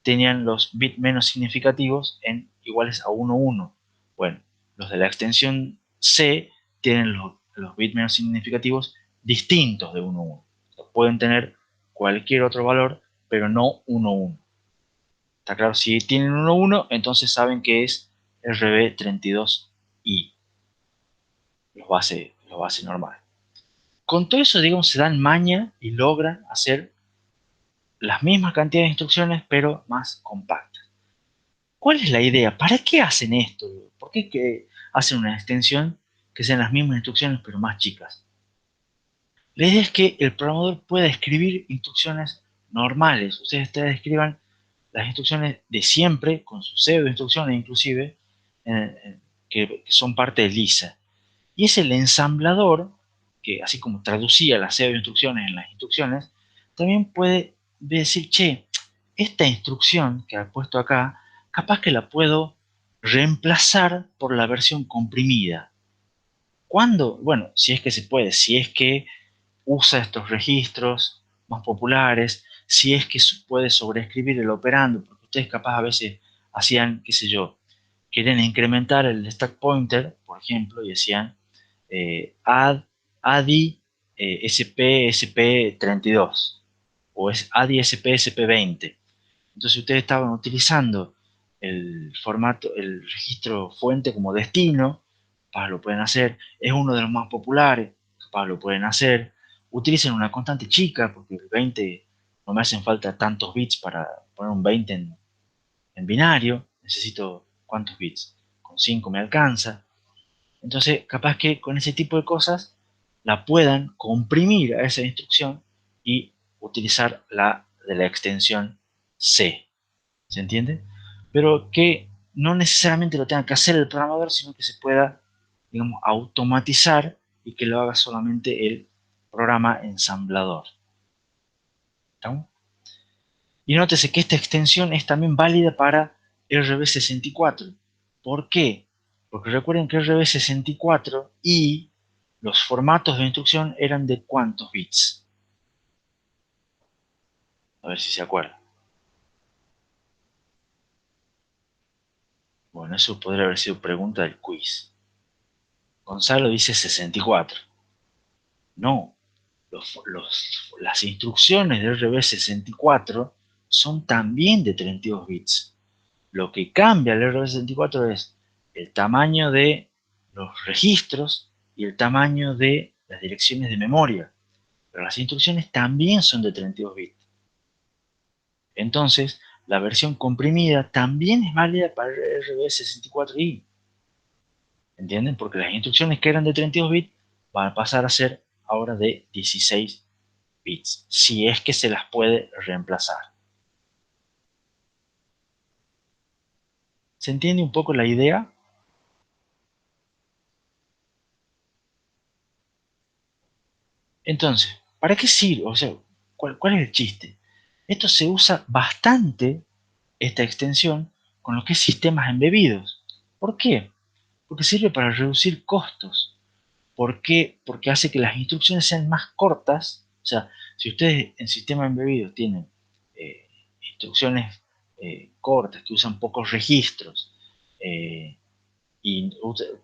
tenían los bits menos significativos en iguales a 1, 1. Bueno, los de la extensión C tienen los bits menos significativos distintos de 1, 1. O sea, pueden tener cualquier otro valor, pero no 1, 1. ¿Está claro? Si tienen 1, 1, entonces saben que es RB32i. Los base normal. Con todo eso, digamos, se dan maña y logran hacer las mismas cantidades de instrucciones, pero más compactas. ¿Cuál es la idea? ¿Para qué hacen esto? ¿Por qué hacen una extensión que sean las mismas instrucciones, pero más chicas? La idea es que el programador pueda escribir instrucciones normales. Ustedes escriban las instrucciones de siempre, con su pseudo de instrucciones inclusive, que son parte de Lisa. Y es el ensamblador que, así como traducía las pseudo instrucciones en las instrucciones, también puede decir, che, esta instrucción que he puesto acá, capaz que la puedo reemplazar por la versión comprimida. ¿Cuándo? Bueno, si es que se puede, si es que usa estos registros más populares, si es que puede sobreescribir el operando, porque ustedes capaz a veces hacían, qué sé yo, quieren incrementar el stack pointer, por ejemplo, y decían ADI SP SP32 o es ADI SP SP20. Entonces ustedes estaban utilizando el formato, el registro fuente como destino, capaz lo pueden hacer, es uno de los más populares, capaz lo pueden hacer. Utilicen una constante chica, porque el 20 no me hacen falta tantos bits para poner un 20 en binario, necesito ¿cuántos bits? Con 5 me alcanza. Entonces, capaz que con ese tipo de cosas la puedan comprimir a esa instrucción y utilizar la de la extensión C. ¿Se entiende? Pero que no necesariamente lo tenga que hacer el programador, sino que se pueda, digamos, automatizar y que lo haga solamente el programa ensamblador. ¿Estamos? Y nótese que esta extensión es también válida para RB64. ¿Por qué? Porque recuerden que RB64 y los formatos de instrucción eran de ¿cuántos bits? A ver si se acuerdan. Bueno, eso podría haber sido pregunta del quiz. Gonzalo dice 64. No, las instrucciones de RB64 son también de 32 bits. Lo que cambia el RB64 es el tamaño de los registros y el tamaño de las direcciones de memoria. Pero las instrucciones también son de 32 bits. Entonces, la versión comprimida también es válida para el RB64i. ¿Entienden? Porque las instrucciones que eran de 32 bits van a pasar a ser ahora de 16 bits, si es que se las puede reemplazar. ¿Se entiende un poco la idea? Entonces, ¿para qué sirve? O sea, ¿cuál es el chiste? Esto se usa bastante, esta extensión, con lo que es sistemas embebidos. ¿Por qué? Porque sirve para reducir costos. ¿Por qué? Porque hace que las instrucciones sean más cortas. O sea, si ustedes en sistemas embebidos tienen eh, instrucciones cortas, que usan pocos registros, y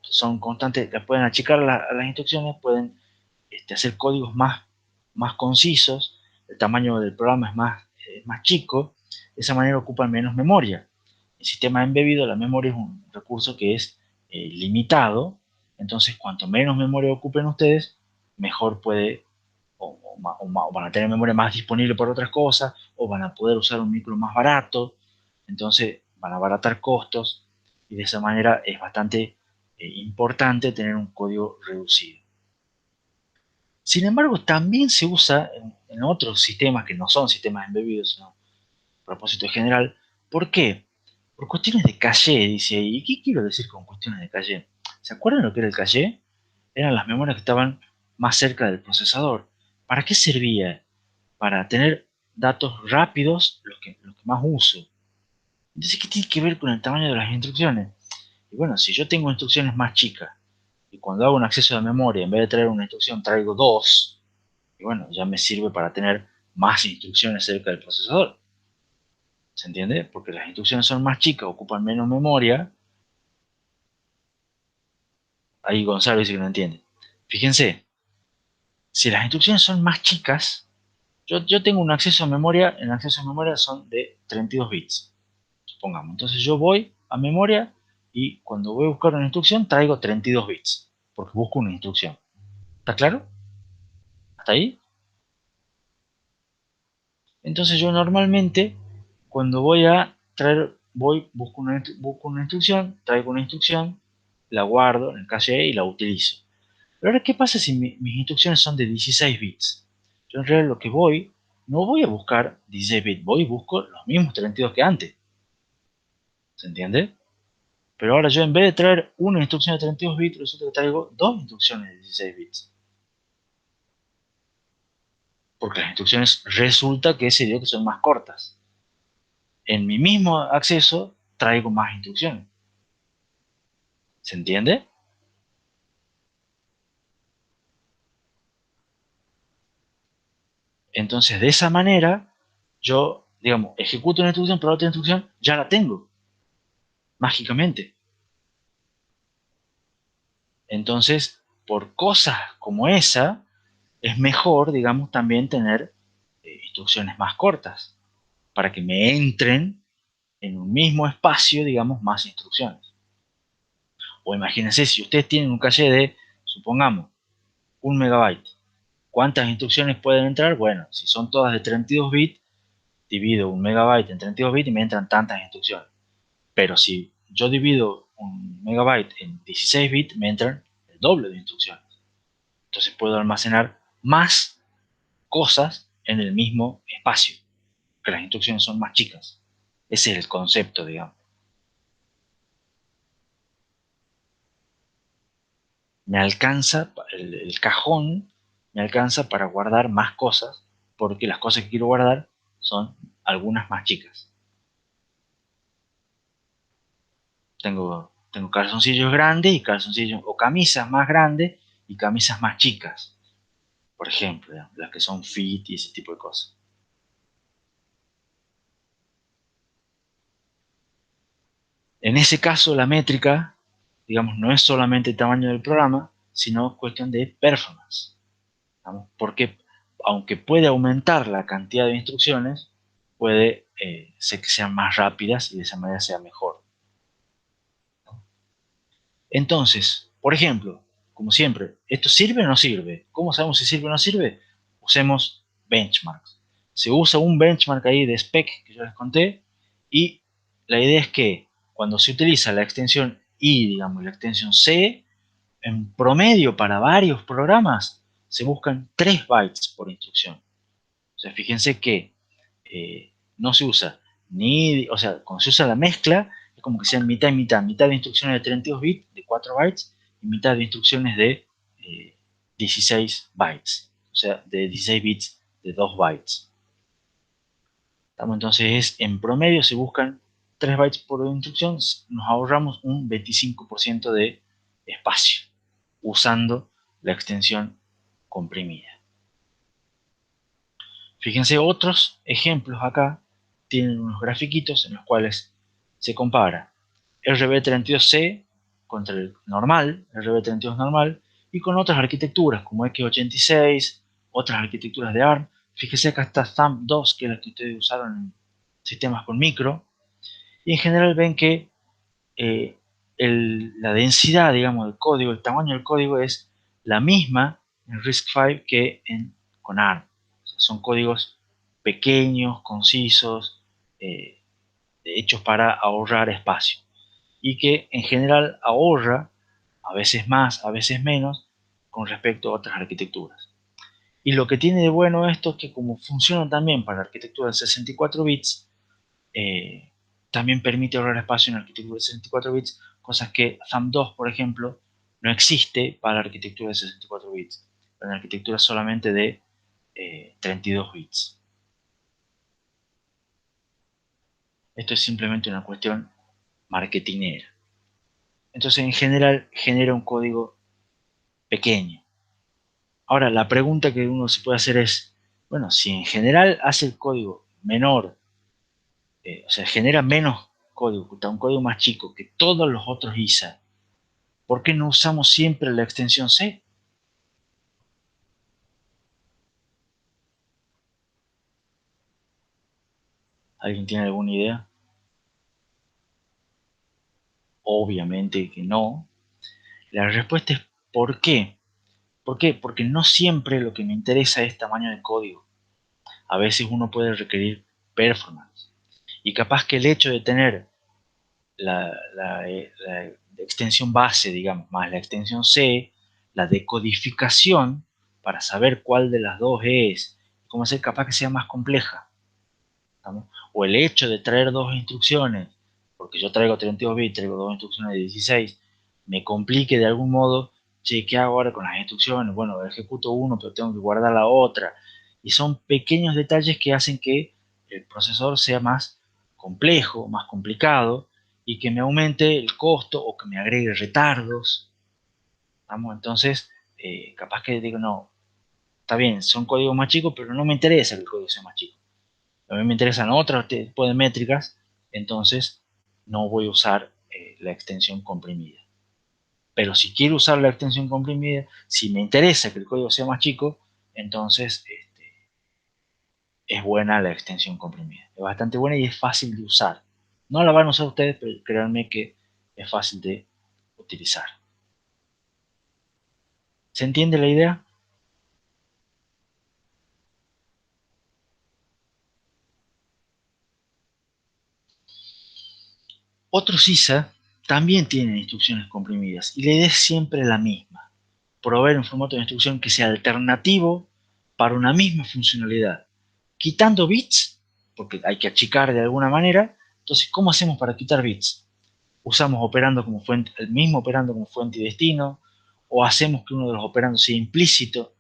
son constantes, las pueden achicar a las instrucciones, pueden hacer códigos más concisos, el tamaño del programa es más chico, de esa manera ocupan menos memoria. El sistema embebido, la memoria es un recurso que es limitado, entonces cuanto menos memoria ocupen ustedes, mejor puede, o van a tener memoria más disponible para otras cosas, o van a poder usar un micro más barato, entonces van a abaratar costos, y de esa manera es bastante importante tener un código reducido. Sin embargo, también se usa en otros sistemas que no son sistemas embebidos, sino a propósito general. ¿Por qué? Por cuestiones de caché, dice ahí. ¿Y qué quiero decir con cuestiones de caché? ¿Se acuerdan lo que era el caché? Eran las memorias que estaban más cerca del procesador. ¿Para qué servía? Para tener datos rápidos, los que más uso. Entonces, ¿qué tiene que ver con el tamaño de las instrucciones? Y bueno, si yo tengo instrucciones más chicas, y cuando hago un acceso de memoria, en vez de traer una instrucción, traigo dos, y bueno, ya me sirve para tener más instrucciones cerca del procesador. ¿Se entiende? Porque las instrucciones son más chicas, ocupan menos memoria. Ahí Gonzalo dice que no entiende. Fíjense, si las instrucciones son más chicas, yo tengo un acceso a memoria, en acceso a memoria son de 32 bits, supongamos. Entonces yo voy a memoria y cuando voy a buscar una instrucción traigo 32 bits, porque busco una instrucción. ¿Está claro? ¿Hasta ahí? Entonces yo normalmente, cuando voy a traer, busco una instrucción, traigo una instrucción, la guardo en el caché y la utilizo. Pero ahora, ¿qué pasa si mis instrucciones son de 16 bits? Yo en realidad no voy a buscar 16 bits, voy y busco los mismos 32 que antes. ¿Se entiende? Pero ahora yo en vez de traer una instrucción de 32 bits, resulta que traigo dos instrucciones de 16 bits. Porque las instrucciones resulta que se dio que son más cortas. En mi mismo acceso traigo más instrucciones. ¿Se entiende? Entonces, de esa manera, yo, digamos, ejecuto una instrucción, pero la otra instrucción ya la tengo, mágicamente. Entonces, por cosas como esa, es mejor, digamos, también tener instrucciones más cortas, para que me entren en un mismo espacio, digamos, más instrucciones. O imagínense, si ustedes tienen un caché de, supongamos, 1 MB, ¿cuántas instrucciones pueden entrar? Bueno, si son todas de 32 bits, divido 1 MB en 32 bits y me entran tantas instrucciones. Pero si yo divido 1 MB en 16 bits, me entran el doble de instrucciones. Entonces puedo almacenar más cosas en el mismo espacio, que las instrucciones son más chicas. Ese es el concepto, digamos. Me alcanza, el cajón me alcanza para guardar más cosas, porque las cosas que quiero guardar son algunas más chicas. tengo calzoncillos grandes y calzoncillos, o camisas más grandes y camisas más chicas, por ejemplo, las que son fit y ese tipo de cosas. En ese caso, la métrica, digamos, no es solamente el tamaño del programa, sino cuestión de performance. ¿Vamos? Porque aunque puede aumentar la cantidad de instrucciones, puede ser que sean más rápidas y de esa manera sea mejor. Entonces, por ejemplo, como siempre, ¿esto sirve o no sirve? ¿Cómo sabemos si sirve o no sirve? Usemos benchmarks. Se usa un benchmark ahí de spec que yo les conté y la idea es que cuando se utiliza la extensión I, digamos, y la extensión C, en promedio para varios programas se buscan 3 bytes por instrucción. O sea, fíjense que no se usa ni, o sea, cuando se usa la mezcla, es como que sean mitad y mitad de instrucciones de 32 bits, de 4 bytes, y mitad de instrucciones de 16 bytes, o sea, de 16 bits de 2 bytes. Entonces, en promedio se buscan 3 bytes por instrucción, nos ahorramos un 25% de espacio usando la extensión comprimida. Fíjense, otros ejemplos acá tienen unos grafiquitos en los cuales se compara RB32C contra el normal, RB32 normal, y con otras arquitecturas como x86, otras arquitecturas de ARM. Fíjense acá está Thumb2, que es la que ustedes usaron en sistemas con micro, y en general ven que la densidad, digamos, del código, el tamaño del código es la misma en RISC-V que con ARM. O sea, son códigos pequeños, concisos, hechos para ahorrar espacio. Y que en general ahorra, a veces más, a veces menos, con respecto a otras arquitecturas. Y lo que tiene de bueno esto es que como funciona también para la arquitectura de 64 bits, también permite ahorrar espacio en la arquitectura de 64 bits, cosas que Thumb2, por ejemplo, no existe para la arquitectura de 64 bits, para la arquitectura solamente de 32 bits. Esto es simplemente una cuestión marketinera. Entonces, en general, genera un código pequeño. Ahora, la pregunta que uno se puede hacer es, bueno, si en general hace el código menor, o sea, genera menos código, un código más chico que todos los otros ISA, ¿por qué no usamos siempre la extensión C? ¿Alguien tiene alguna idea? Obviamente que no. La respuesta es ¿por qué? ¿Por qué? Porque no siempre lo que me interesa es tamaño de código. A veces uno puede requerir performance. Y capaz que el hecho de tener la extensión base, digamos, más la extensión C, la decodificación, para saber cuál de las dos es, cómo hacer capaz que sea más compleja. ¿Estamos? O el hecho de traer dos instrucciones, porque yo traigo 32 bits, traigo dos instrucciones de 16, me complique de algún modo, che, ¿qué hago ahora con las instrucciones? Bueno, ejecuto uno, pero tengo que guardar la otra. Y son pequeños detalles que hacen que el procesador sea más complejo, más complicado, y que me aumente el costo o que me agregue retardos. ¿Estamos? Entonces, capaz que digo, no, está bien, son códigos más chicos, pero no me interesa que el código sea más chico. A mí me interesan otros tipos de métricas, entonces no voy a usar la extensión comprimida. Pero si quiero usar la extensión comprimida, si me interesa que el código sea más chico, entonces es buena la extensión comprimida. Es bastante buena y es fácil de usar. No la van a usar ustedes, pero créanme que es fácil de utilizar. ¿Se entiende la idea? Otros ISA también tienen instrucciones comprimidas y la idea es siempre la misma: proveer un formato de instrucción que sea alternativo para una misma funcionalidad, quitando bits, porque hay que achicar de alguna manera. Entonces, ¿cómo hacemos para quitar bits? Usamos operando como fuente, el mismo operando como fuente y destino, o hacemos que uno de los operandos sea implícito,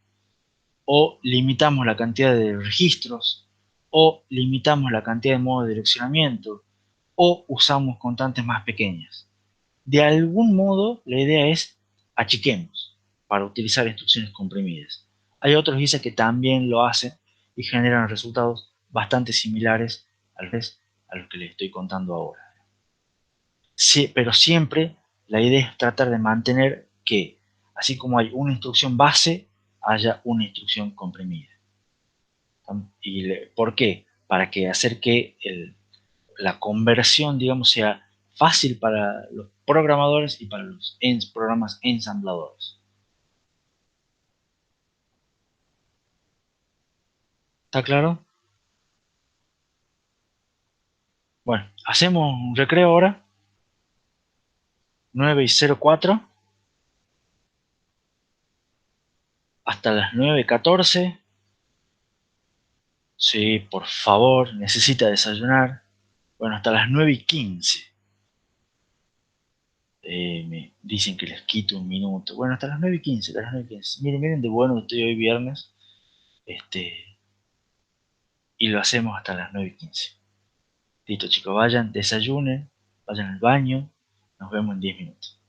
o limitamos la cantidad de registros, o limitamos la cantidad de modos de direccionamiento, o usamos constantes más pequeñas. De algún modo, la idea es achiquemos para utilizar instrucciones comprimidas. Hay otros ISA que también lo hacen y generan resultados bastante similares a los que les estoy contando ahora. Sí, pero siempre la idea es tratar de mantener que, así como hay una instrucción base, haya una instrucción comprimida. ¿Por qué? Para que hacer que la conversión, digamos, sea fácil para los programadores y para los programas ensambladores. ¿Está claro? Bueno, hacemos un recreo ahora. 9:04 hasta las 9:14. Sí, por favor, necesita desayunar. Bueno, hasta las 9:15. Me dicen que les quito un minuto. Bueno, hasta las 9:15, hasta las 9:15. Miren de bueno estoy hoy viernes. Y lo hacemos hasta las 9:15. Listo, chicos, vayan, desayunen, vayan al baño. Nos vemos en 10 minutos.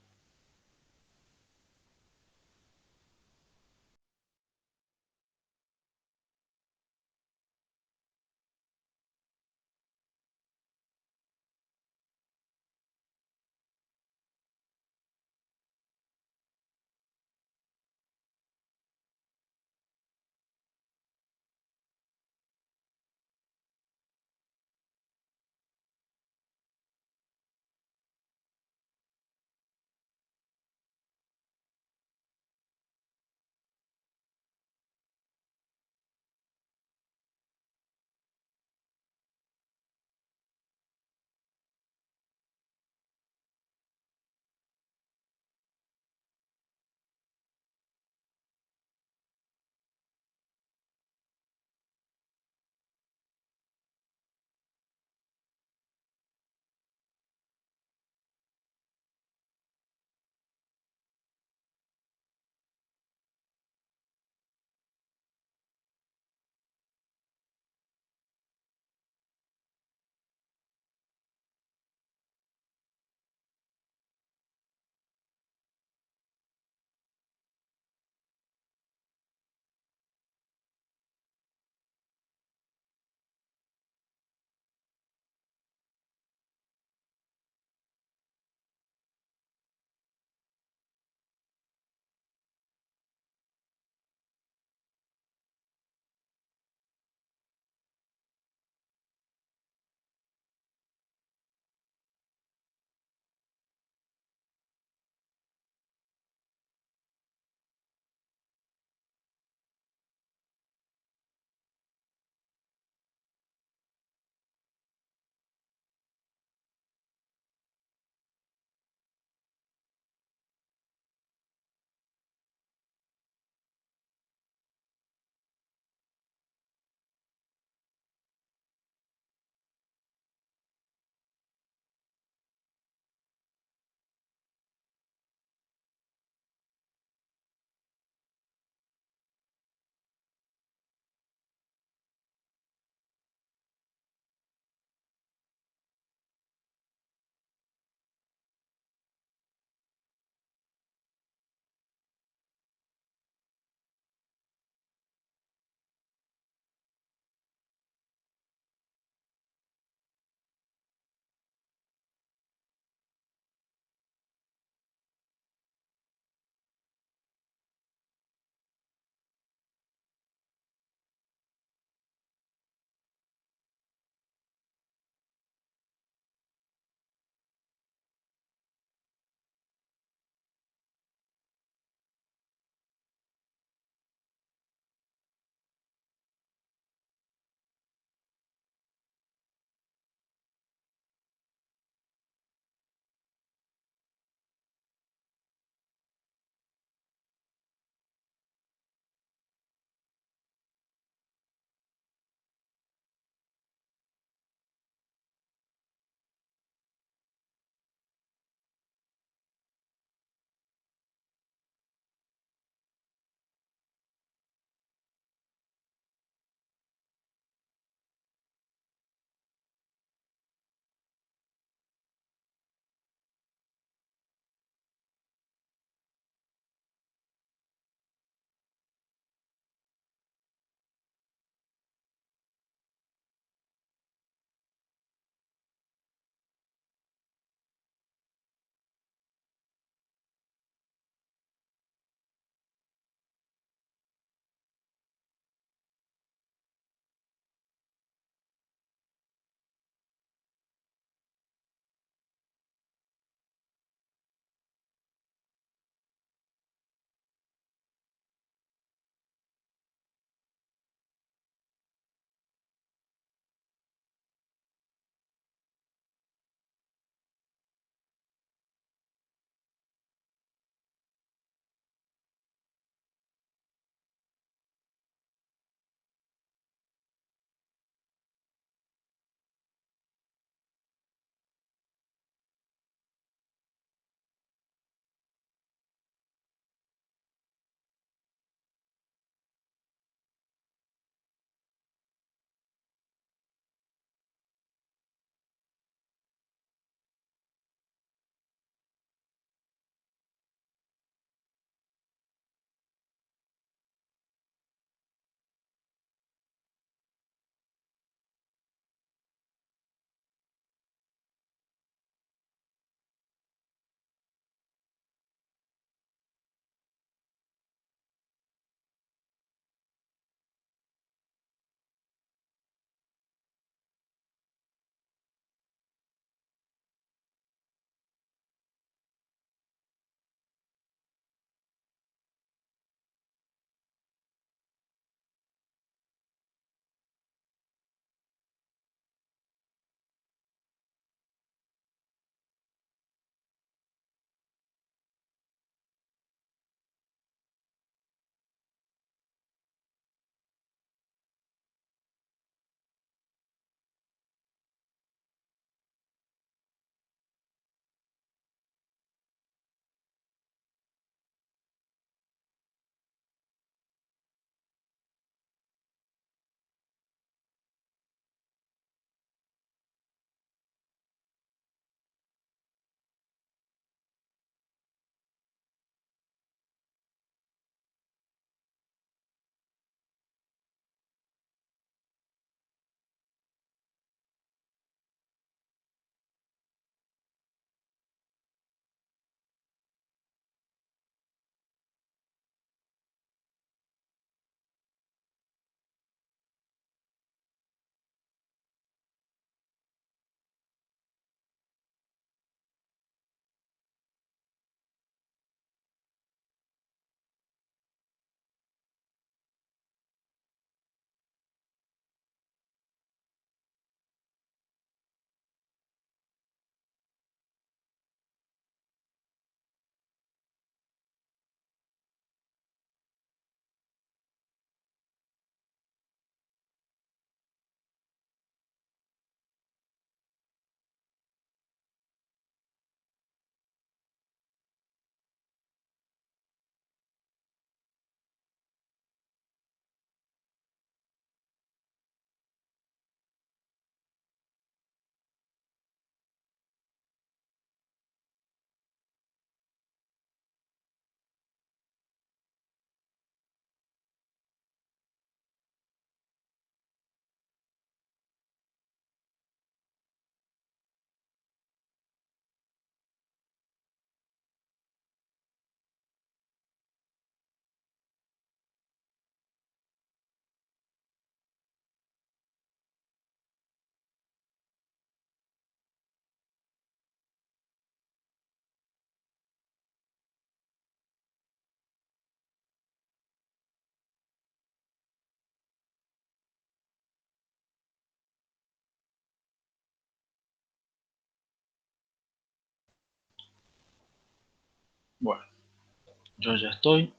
Yo ya estoy.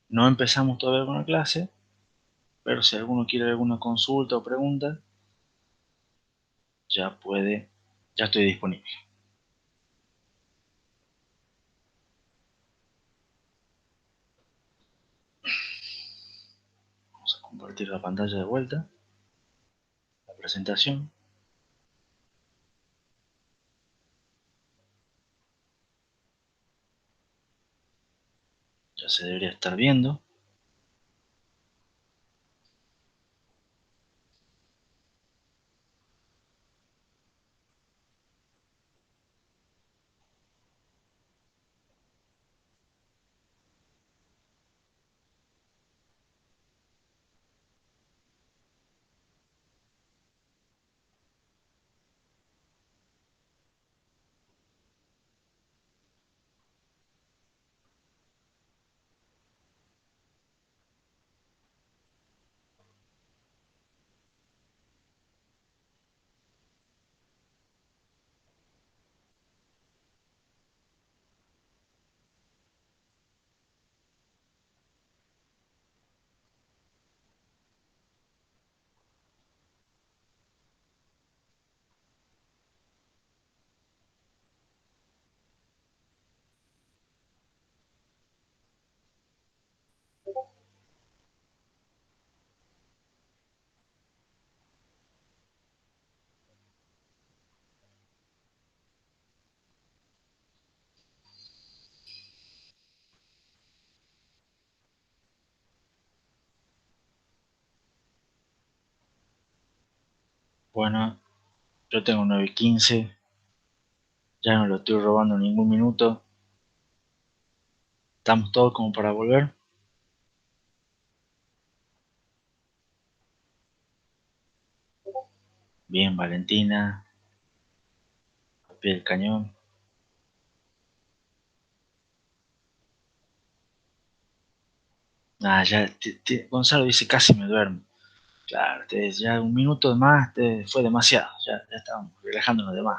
No empezamos todavía con la clase, pero si alguno quiere alguna consulta o pregunta, ya estoy disponible. Vamos a compartir la pantalla de vuelta, la presentación. Ya se debería estar viendo. Bueno, yo tengo 9:15. Ya no lo estoy robando ningún minuto. ¿Estamos todos como para volver? Bien, Valentina. Al pie del cañón. Ya, Gonzalo dice casi me duermo. Claro, ya un minuto más fue demasiado. Ya estábamos relajándonos de más.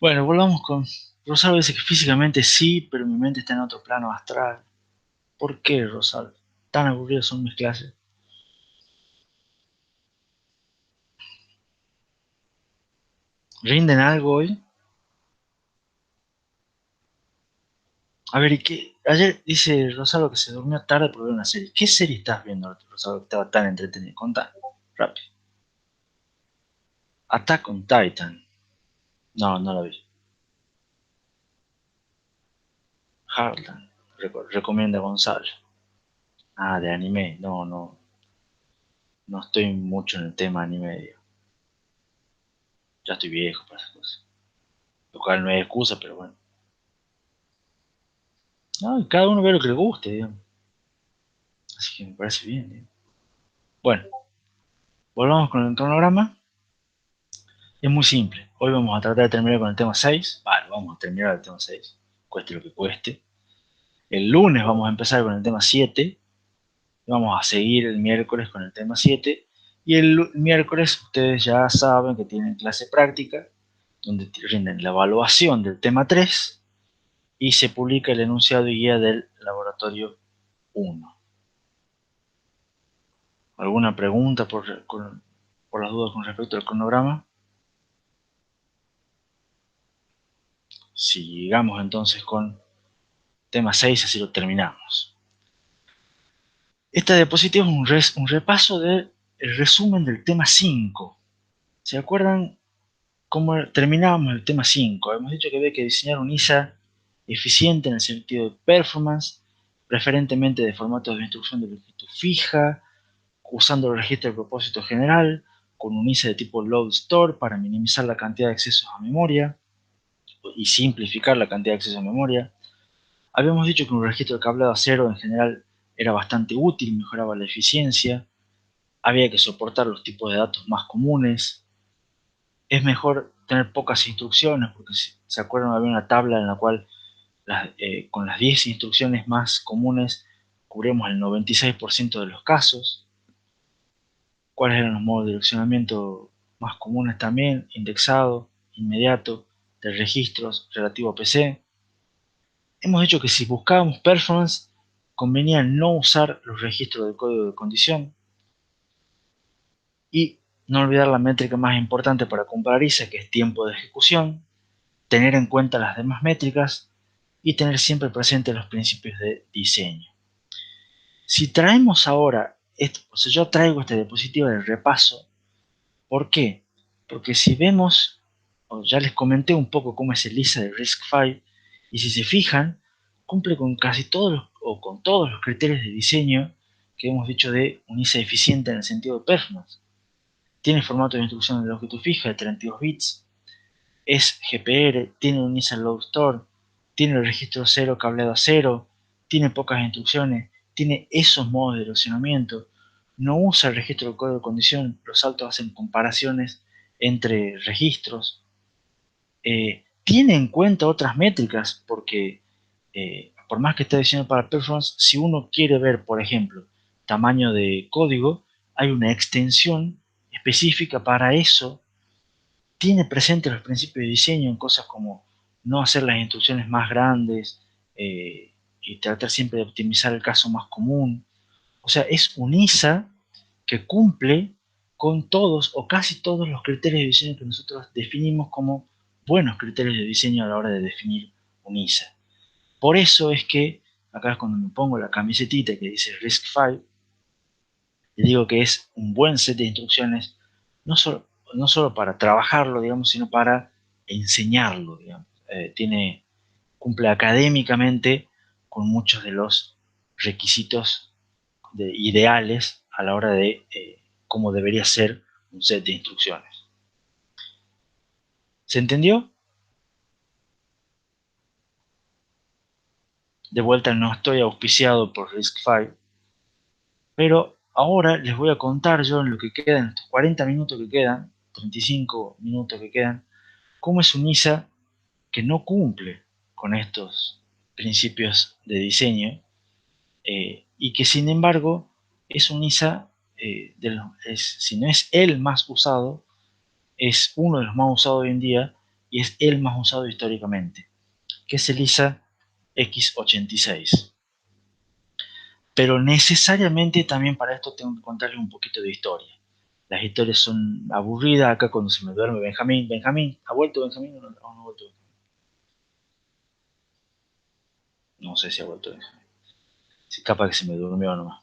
Bueno, volvamos con... Rosario dice que físicamente sí, pero mi mente está en otro plano astral. ¿Por qué, Rosario? Tan aburridas son mis clases. ¿Rinden algo hoy? A ver, ¿y qué? Ayer dice Rosario que se durmió tarde por ver una serie. ¿Qué serie estás viendo, Rosario, que estaba tan entretenida? Contá, rápido. Attack on Titan. No, no la vi. Heartland. Recomienda Gonzalo. De anime. No, no. No estoy mucho en el tema anime, digo. Ya estoy viejo para esas cosas. Lo cual no hay excusa, pero bueno. No, cada uno ve lo que le guste, digamos. Así que me parece bien, digamos. Bueno, volvamos con el cronograma. Es muy simple. Hoy vamos a tratar de terminar con el tema 6. Vale, vamos a terminar el tema 6. Cueste lo que cueste. El lunes vamos a empezar con el tema 7. Vamos a seguir el miércoles con el tema 7. Y el miércoles ustedes ya saben que tienen clase práctica, donde rinden la evaluación del tema 3 y se publica el enunciado y guía del laboratorio 1. ¿Alguna pregunta por las dudas con respecto al cronograma? Sigamos entonces con tema 6, así lo terminamos. Esta diapositiva es un repaso del resumen del tema 5. ¿Se acuerdan cómo terminábamos el tema 5? Hemos dicho que había que diseñar un ISA eficiente en el sentido de performance, preferentemente de formatos de instrucción de longitud fija, usando el registro de propósito general, con un ISA de tipo load store para minimizar la cantidad de accesos a memoria y simplificar la cantidad de accesos a memoria. Habíamos dicho que un registro de cableado a cero en general era bastante útil, mejoraba la eficiencia, había que soportar los tipos de datos más comunes. Es mejor tener pocas instrucciones, porque si se acuerdan había una tabla en la cual con las 10 instrucciones más comunes cubrimos el 96% de los casos. ¿Cuáles eran los modos de direccionamiento más comunes también? Indexado, inmediato, de registros, relativo a PC. hemos dicho que si buscábamos performance, convenía no usar los registros del código de condición y no olvidar la métrica más importante para comparar ISA, que es tiempo de ejecución, tener en cuenta las demás métricas y tener siempre presente los principios de diseño. Si traemos ahora, yo traigo este diapositiva de repaso. ¿Por qué? Porque si vemos, ya les comenté un poco cómo es el ISA de RISC-V, y si se fijan, cumple con casi todos con todos los criterios de diseño que hemos dicho de un ISA eficiente en el sentido de performance. Tiene formato de instrucción de longitud fija de 32 bits, es GPR, tiene un ISA load store, tiene el registro 0 cableado a 0, tiene pocas instrucciones, tiene esos modos de erosionamiento, no usa el registro de código de condición, los saltos hacen comparaciones entre registros, tiene en cuenta otras métricas porque por más que esté diseñado para performance, si uno quiere ver, por ejemplo, tamaño de código, hay una extensión específica para eso. Tiene presente los principios de diseño en cosas como no hacer las instrucciones más grandes y tratar siempre de optimizar el caso más común. O sea, es un ISA que cumple con todos o casi todos los criterios de diseño que nosotros definimos como buenos criterios de diseño a la hora de definir un ISA. Por eso es que acá es cuando me pongo la camisetita que dice RISC-V, le digo que es un buen set de instrucciones, no solo para trabajarlo, digamos, sino para enseñarlo, digamos. Cumple académicamente con muchos de los requisitos ideales a la hora de cómo debería ser un set de instrucciones. ¿Se entendió? De vuelta, no estoy auspiciado por RISC-V, pero ahora les voy a contar yo en lo que quedan, en estos 40 minutos que quedan, 35 minutos que quedan, cómo es un ISA que no cumple con estos principios de diseño y que sin embargo es un ISA, si no es el más usado, es uno de los más usados hoy en día y es el más usado históricamente, que es el ISA X86. Pero necesariamente también para esto tengo que contarles un poquito de historia. Las historias son aburridas. Acá cuando se me duerme Benjamín, ¿ha vuelto Benjamín o no ha vuelto? No sé si ha vuelto Benjamín. Si capaz que se me durmió nomás.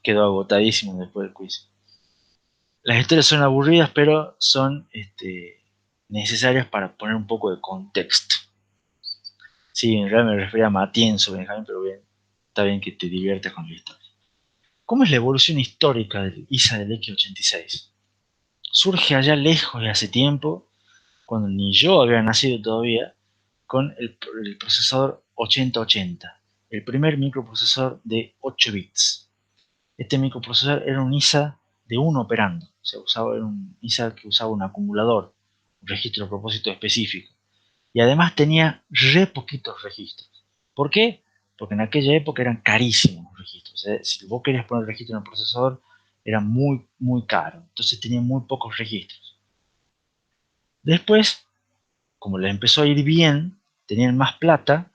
Quedó agotadísimo después del quiz. Las historias son aburridas, pero son necesarias para poner un poco de contexto. Sí, en realidad me refería a Matienzo, Benjamín, pero bien, está bien que te diviertas con la historia. ¿Cómo es la evolución histórica del ISA del X86? Surge allá lejos y hace tiempo, cuando ni yo había nacido todavía, con el procesador 8080, el primer microprocesador de 8 bits. Este microprocesador era un ISA de 1 operando, era un ISA que usaba un acumulador, un registro de propósito específico, y además tenía re poquitos registros. ¿Por qué? Porque en aquella época eran carísimos los registros. Si vos querías poner registro en el procesador, era muy, muy caro. Entonces tenía muy pocos registros. Después, como les empezó a ir bien, tenían más plata,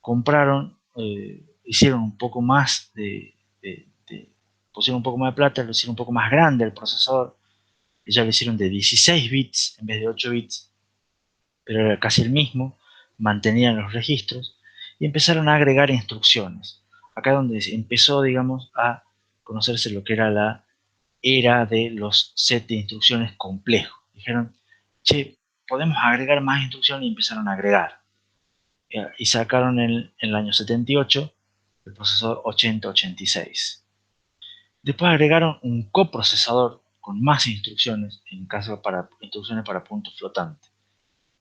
compraron, hicieron un poco más pusieron un poco más de plata, lo hicieron un poco más grande el procesador, y ya lo hicieron de 16 bits en vez de 8 bits, pero era casi el mismo, mantenían los registros, y empezaron a agregar instrucciones. Acá es donde empezó, digamos, a conocerse lo que era la era de los sets de instrucciones complejos. Dijeron, che, podemos agregar más instrucciones y empezaron a agregar. Y sacaron en el año 78 el procesador 8086. Después agregaron un coprocesador con más instrucciones, en caso para instrucciones para puntos flotantes.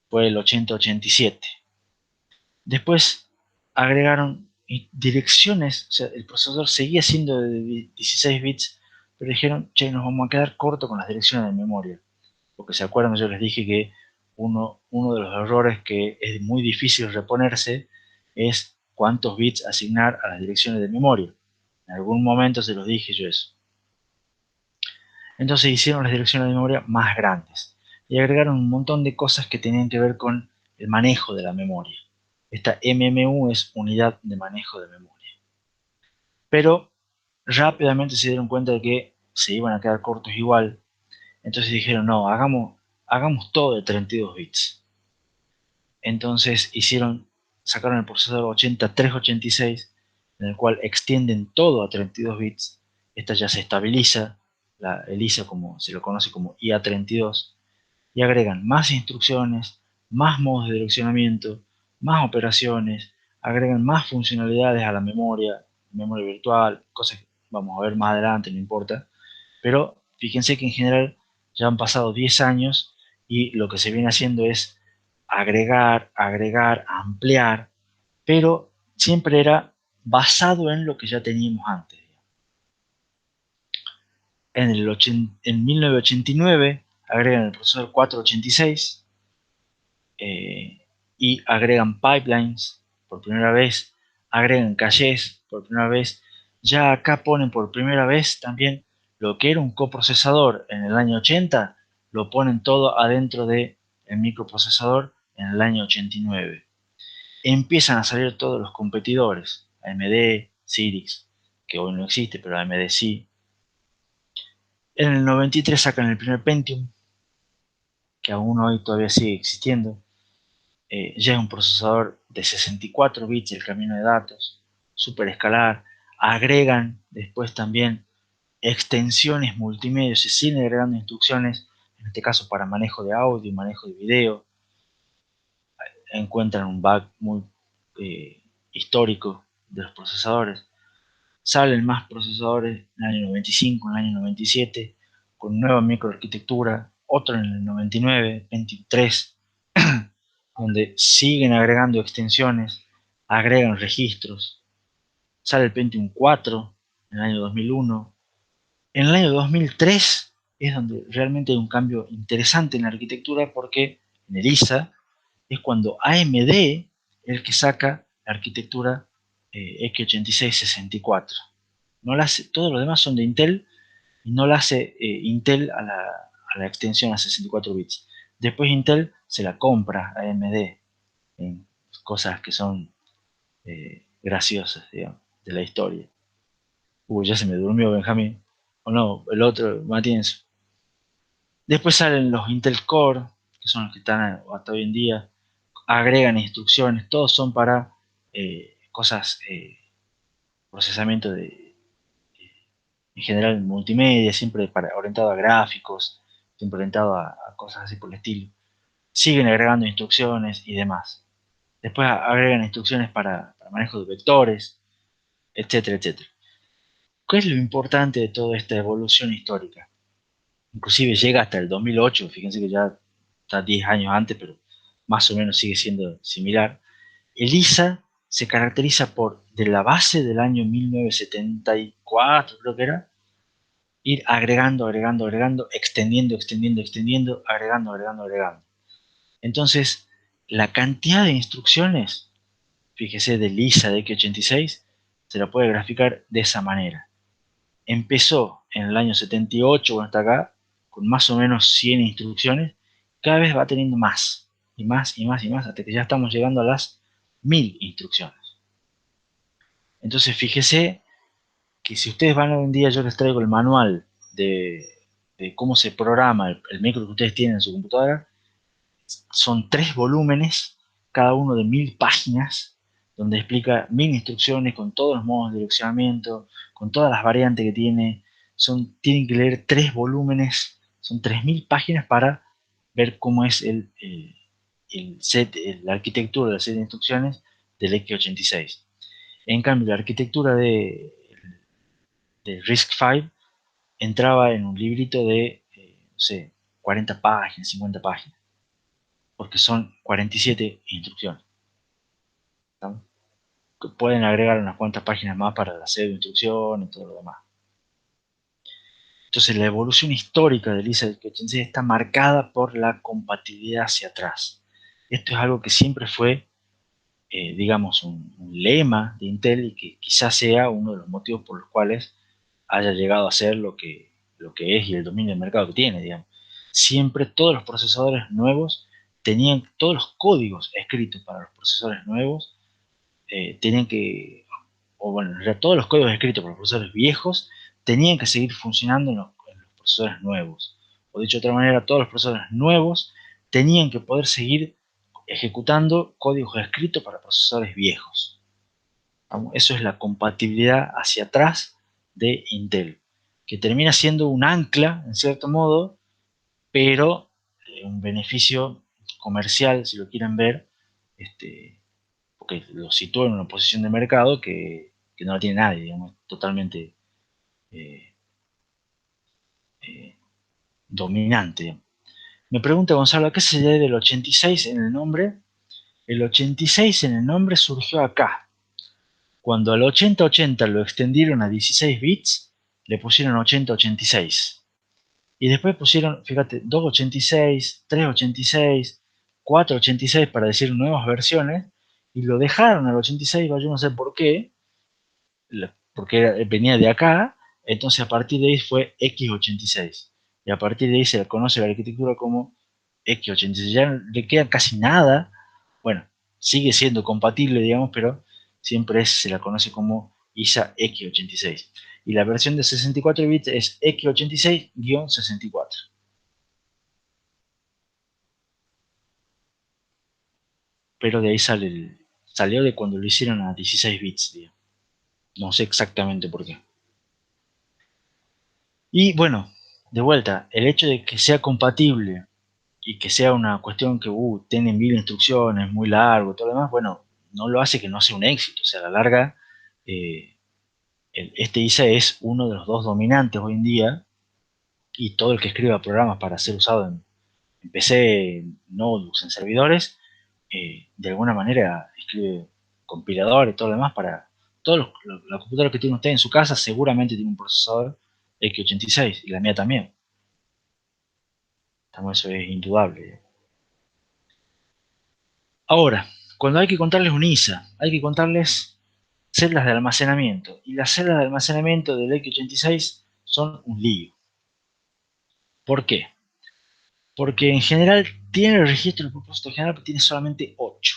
Fue el 8087. Después agregaron direcciones, o sea, el procesador seguía siendo de 16 bits, pero dijeron, che, nos vamos a quedar corto con las direcciones de memoria. Porque se acuerdan, yo les dije que uno de los errores que es muy difícil reponerse es cuántos bits asignar a las direcciones de memoria. En algún momento se los dije yo eso. Entonces hicieron las direcciones de memoria más grandes y agregaron un montón de cosas que tenían que ver con el manejo de la memoria. Esta MMU es unidad de manejo de memoria. Pero rápidamente se dieron cuenta de que se iban a quedar cortos igual. Entonces dijeron, no, hagamos todo de 32 bits. Entonces sacaron el procesador 386, en el cual extienden todo a 32 bits. Esta ya se estabiliza, el ISA como se lo conoce como IA32, y agregan más instrucciones, más modos de direccionamiento, más operaciones, agregan más funcionalidades a la memoria virtual, cosas que vamos a ver más adelante, no importa. Pero fíjense que en general ya han pasado 10 años y lo que se viene haciendo es agregar, ampliar, pero siempre era basado en lo que ya teníamos antes. En 1989 agregan el procesador 486 y agregan pipelines por primera vez, agregan cachés por primera vez. Ya acá ponen por primera vez también lo que era un coprocesador en el año 80, lo ponen todo adentro del microprocesador en el año 89. Empiezan a salir todos los competidores, AMD, Cyrix, que hoy no existe, pero AMD sí. En el 93 sacan el primer Pentium, que aún hoy todavía sigue existiendo. Ya es un procesador de 64 bits el camino de datos, super escalar. Agregan después también extensiones multimedia, se siguen agregando instrucciones, en este caso para manejo de audio y manejo de video. Encuentran un bug muy histórico de los procesadores. Salen más procesadores en el año 95, en el año 97, con nueva microarquitectura, otro en el 99, 23, donde siguen agregando extensiones, agregan registros. Sale el Pentium 4 en el año 2001. En el año 2003 es donde realmente hay un cambio interesante en la arquitectura, porque en el ISA es cuando AMD es el que saca la arquitectura x86-64. No la hace, todos los demás son de Intel y no la hace Intel a la extensión a 64 bits. Después Intel se la compra a AMD en cosas que son graciosas, digamos, de la historia. Ya se me durmió Benjamín. O no, el otro, Matías. Después salen los Intel Core, que son los que están hasta hoy en día. Agregan instrucciones, todos son para cosas, procesamiento en general multimedia, siempre orientado a gráficos, siempre orientado a cosas así por el estilo. Siguen agregando instrucciones y demás. Después agregan instrucciones para manejo de vectores, etcétera, etcétera. ¿Qué es lo importante de toda esta evolución histórica? Inclusive llega hasta el 2008, fíjense que ya está 10 años antes, pero más o menos sigue siendo similar. El ISA se caracteriza por, de la base del año 1974, creo que era, ir agregando, extendiendo, agregando. Entonces, la cantidad de instrucciones, fíjese, del ISA de x86, se la puede graficar de esa manera. Empezó en el año 78, hasta acá, con más o menos 100 instrucciones, cada vez va teniendo más, y más, hasta que ya estamos llegando a las 1000 instrucciones. Entonces, fíjese que si ustedes van hoy en día, yo les traigo el manual de cómo se programa el micro que ustedes tienen en su computadora. Son 3 volúmenes, cada uno de 1000 páginas, donde explica 1000 instrucciones con todos los modos de direccionamiento, con todas las variantes que tiene. Tienen que leer 3 volúmenes, son 3000 páginas para ver cómo es la arquitectura del set de instrucciones del x86. En cambio, la arquitectura de RISC-V entraba en un librito de, no sé, 40 páginas, 50 páginas, porque son 47 instrucciones. ¿No? Que pueden agregar unas cuantas páginas más para la serie de instrucción y todo lo demás. Entonces, la evolución histórica del ISA x86 está marcada por la compatibilidad hacia atrás. Esto es algo que siempre fue, digamos, un lema de Intel, y que quizás sea uno de los motivos por los cuales haya llegado a ser lo que es y el dominio del mercado que tiene, digamos. Siempre todos los procesadores nuevos tenían todos los códigos escritos para los procesadores nuevos, tenían que, o bueno, en realidad todos los códigos escritos para los procesadores viejos tenían que seguir funcionando en los procesadores nuevos. O dicho de otra manera, todos los procesadores nuevos tenían que poder seguir ejecutando códigos escritos para procesadores viejos. Eso es la compatibilidad hacia atrás de Intel, que termina siendo un ancla, en cierto modo, pero un beneficio comercial, si lo quieren ver, porque lo sitúa en una posición de mercado que no la tiene nadie, digamos, totalmente dominante. Me pregunta Gonzalo, ¿a qué se debe el 86 en el nombre? El 86 en el nombre surgió acá. Cuando al 8080 lo extendieron a 16 bits, le pusieron 8086. Y después pusieron, fíjate, 286, 386, 486 para decir nuevas versiones, y lo dejaron al 86, yo no sé por qué, porque venía de acá, entonces a partir de ahí fue x86. Y a partir de ahí se conoce la arquitectura como x86. Ya no le queda casi nada, bueno, sigue siendo compatible, digamos, pero siempre se la conoce como ISA x86. Y la versión de 64 bits es x86-64. Pero de ahí salió de cuando lo hicieron a 16 bits, digamos. No sé exactamente por qué. Y bueno, de vuelta, el hecho de que sea compatible y que sea una cuestión que tienen 1000 instrucciones, muy largo, todo lo demás, bueno, no lo hace que no sea un éxito. O sea, a la larga, este ISA es uno de los dos dominantes hoy en día, y todo el que escriba programas para ser usado en PC, en notebooks, en servidores, de alguna manera escribe compiladores y todo lo demás para todos la computadora que tiene usted en su casa seguramente tiene un procesador x86 y la mía también. Eso es indudable. Ahora, cuando hay que contarles un ISA, hay que contarles celdas de almacenamiento. Y las celdas de almacenamiento del x86 son un lío. ¿Por qué? Porque en general tiene el registro de propósito general, pero tiene solamente 8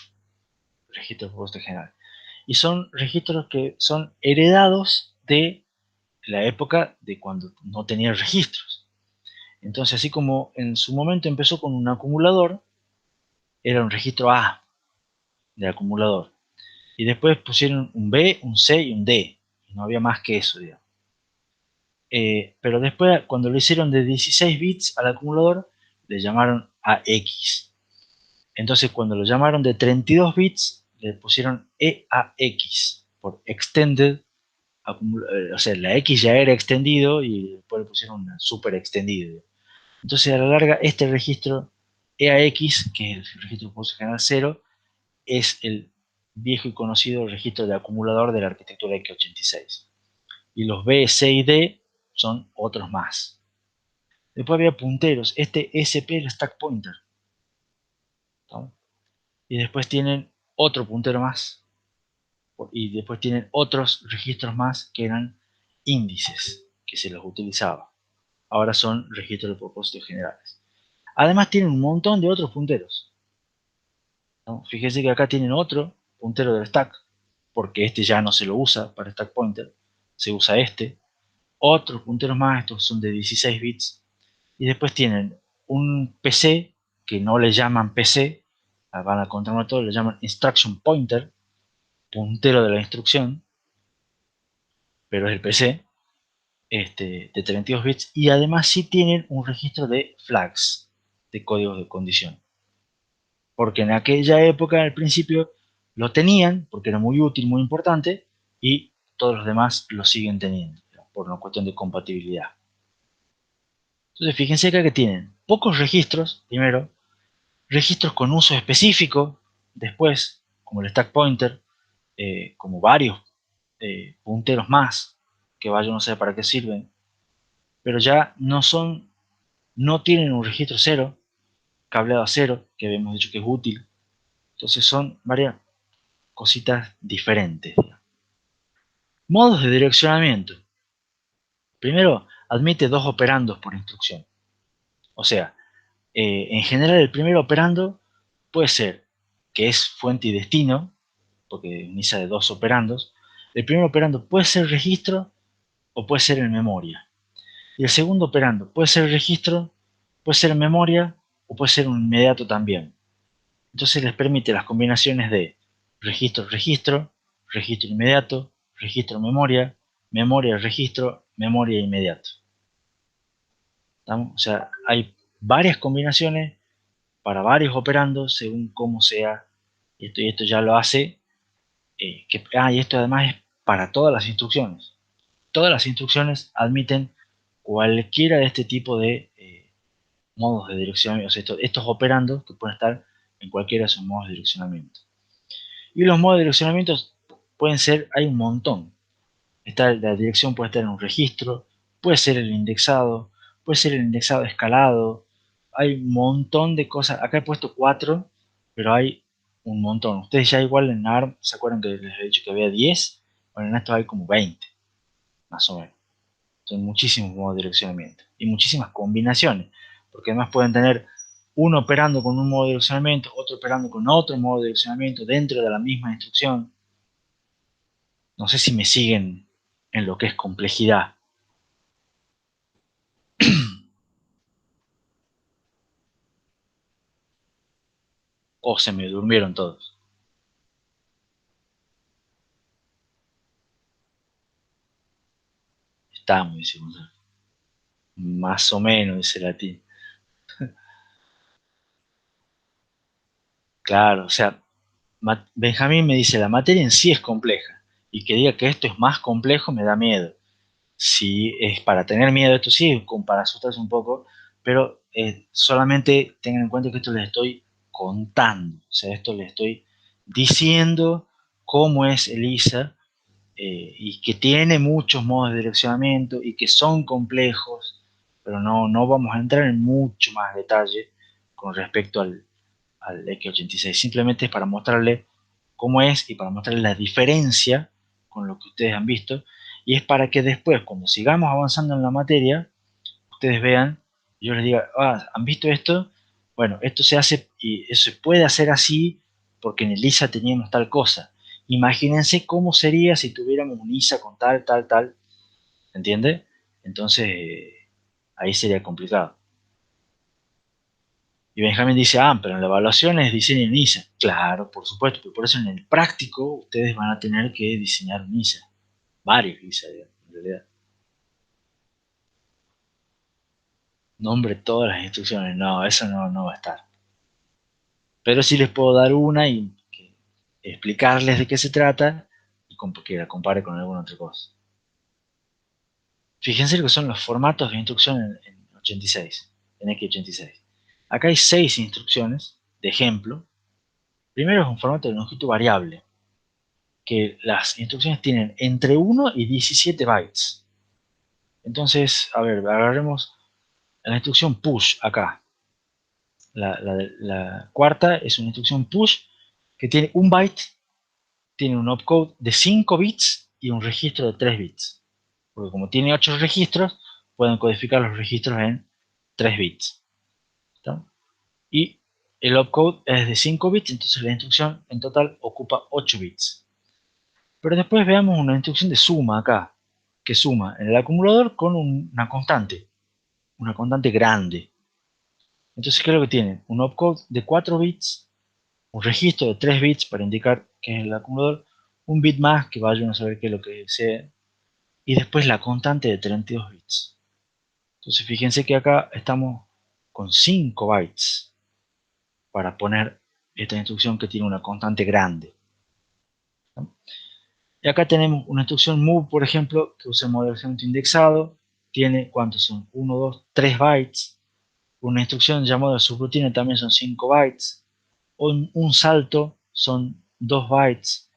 registros de propósito general. Y son registros que son heredados de la época de cuando no tenía registros. Entonces, así como en su momento empezó con un acumulador, era un registro A de acumulador. Y después pusieron un B, un C y un D. Y no había más que eso, digamos. Pero después, cuando lo hicieron de 16 bits al acumulador, le llamaron AX. Entonces, cuando lo llamaron de 32 bits, le pusieron EAX, por Extended. O sea, la X ya era extendido y después le pusieron una super extendido. Entonces, a la larga, este registro EAX, que es el registro de propósito general 0, es el viejo y conocido registro de acumulador de la arquitectura x86. Y los B, C y D son otros más. Después había punteros. Este SP es el stack pointer. ¿No? Y después tienen otro puntero más. Y después tienen otros registros más que eran índices que se los utilizaba. Ahora son registros de propósitos generales. Además tienen un montón de otros punteros. ¿No? Fíjense que acá tienen otro puntero del stack, porque este ya no se lo usa para stack pointer, se usa este. Otros punteros más, estos son de 16 bits. Y después tienen un PC, que no le llaman PC, van a controlar todo, le llaman instruction pointer, puntero de la instrucción, pero es el PC, de 32 bits. Y además sí tienen un registro de flags, de códigos de condición. Porque en aquella época, al principio, lo tenían, porque era muy útil, muy importante, y todos los demás lo siguen teniendo, por una cuestión de compatibilidad. Entonces, fíjense acá que tienen pocos registros, primero, registros con uso específico, después, como el stack pointer, como varios punteros más, que vaya no sé para qué sirven, pero ya no tienen un registro cero, cableado a cero, que habíamos dicho que es útil. Entonces son varias cositas diferentes. Modos de direccionamiento. Primero, admite 2 operandos por instrucción. O sea, en general el primer operando puede ser que es fuente y destino, porque utiliza de 2 operandos. El primer operando puede ser registro o puede ser en memoria. Y el segundo operando puede ser registro, puede ser en memoria o puede ser un inmediato también. Entonces les permite las combinaciones de registro-registro, registro inmediato, registro memoria, memoria registro, memoria inmediato. ¿Estamos? O sea, hay varias combinaciones para varios operandos según cómo sea esto, y esto ya lo hace. Y esto además es para todas las instrucciones. Todas las instrucciones admiten cualquiera de este tipo de modos de direccionamiento, o sea, estos operandos que pueden estar en cualquiera de esos modos de direccionamiento. Y los modos de direccionamiento pueden ser, hay un montón. La dirección puede estar en un registro, puede ser el indexado escalado, hay un montón de cosas. Acá he puesto 4, pero hay un montón. Ustedes ya igual en ARM, ¿se acuerdan que les he dicho que había 10? Bueno, en esto hay como 20, más o menos. Son muchísimos modos de direccionamiento y muchísimas combinaciones, porque además pueden tener uno operando con un modo de direccionamiento, otro operando con otro modo de direccionamiento dentro de la misma instrucción. No sé si me siguen en lo que es complejidad. O se me durmieron todos. Estamos, dice Gonzalo. Más o menos, dice Latín. Claro, o sea, Benjamín me dice, la materia en sí es compleja. Y que diga que esto es más complejo me da miedo. Si es para tener miedo, esto sí, como para asustarse un poco, pero solamente tengan en cuenta que esto les estoy contando. O sea, esto les estoy diciendo cómo es ELIZA, y que tiene muchos modos de direccionamiento y que son complejos, pero no vamos a entrar en mucho más detalle con respecto al X86. Simplemente es para mostrarle cómo es y para mostrarle la diferencia con lo que ustedes han visto, y es para que después, cuando sigamos avanzando en la materia, ustedes vean, yo les diga, ¿han visto esto? Bueno, esto se hace y eso se puede hacer así porque en el ISA teníamos tal cosa. Imagínense cómo sería si tuviéramos un ISA con tal, ¿entiende? Entonces, ahí sería complicado. Y Benjamín dice, pero en la evaluación es diseño en ISA. Claro, por supuesto, pero por eso en el práctico ustedes van a tener que diseñar un ISA. Varios ISA, en realidad. Nombre todas las instrucciones. No, eso no va a estar. Pero sí les puedo dar una y explicarles de qué se trata y que la compare con alguna otra cosa. Fíjense lo que son los formatos de instrucción en 86, en X86. Acá hay 6 instrucciones de ejemplo. Primero es un formato de longitud variable, que las instrucciones tienen entre 1 y 17 bytes. Entonces, a ver, agarremos la instrucción push acá. La cuarta es una instrucción push que tiene 1 byte, tiene un opcode de 5 bits y un registro de 3 bits. Porque como tiene 8 registros, pueden codificar los registros en 3 bits. ¿Está? Y el opcode es de 5 bits, entonces la instrucción en total ocupa 8 bits. Pero después veamos una instrucción de suma acá, que suma en el acumulador con una constante grande. Entonces, ¿qué es lo que tiene? Un opcode de 4 bits, un registro de 3 bits para indicar que es el acumulador, un bit más que vaya a saber qué es lo que sea, y después la constante de 32 bits. Entonces, fíjense que acá estamos con 5 bytes para poner esta instrucción que tiene una constante grande. ¿No? Y acá tenemos una instrucción move, por ejemplo, que usa el modelacionamiento indexado. Tiene, ¿cuántos son? 1, 2, 3 bytes. Una instrucción llamada subrutina también son 5 bytes. Un salto son 2 bytes.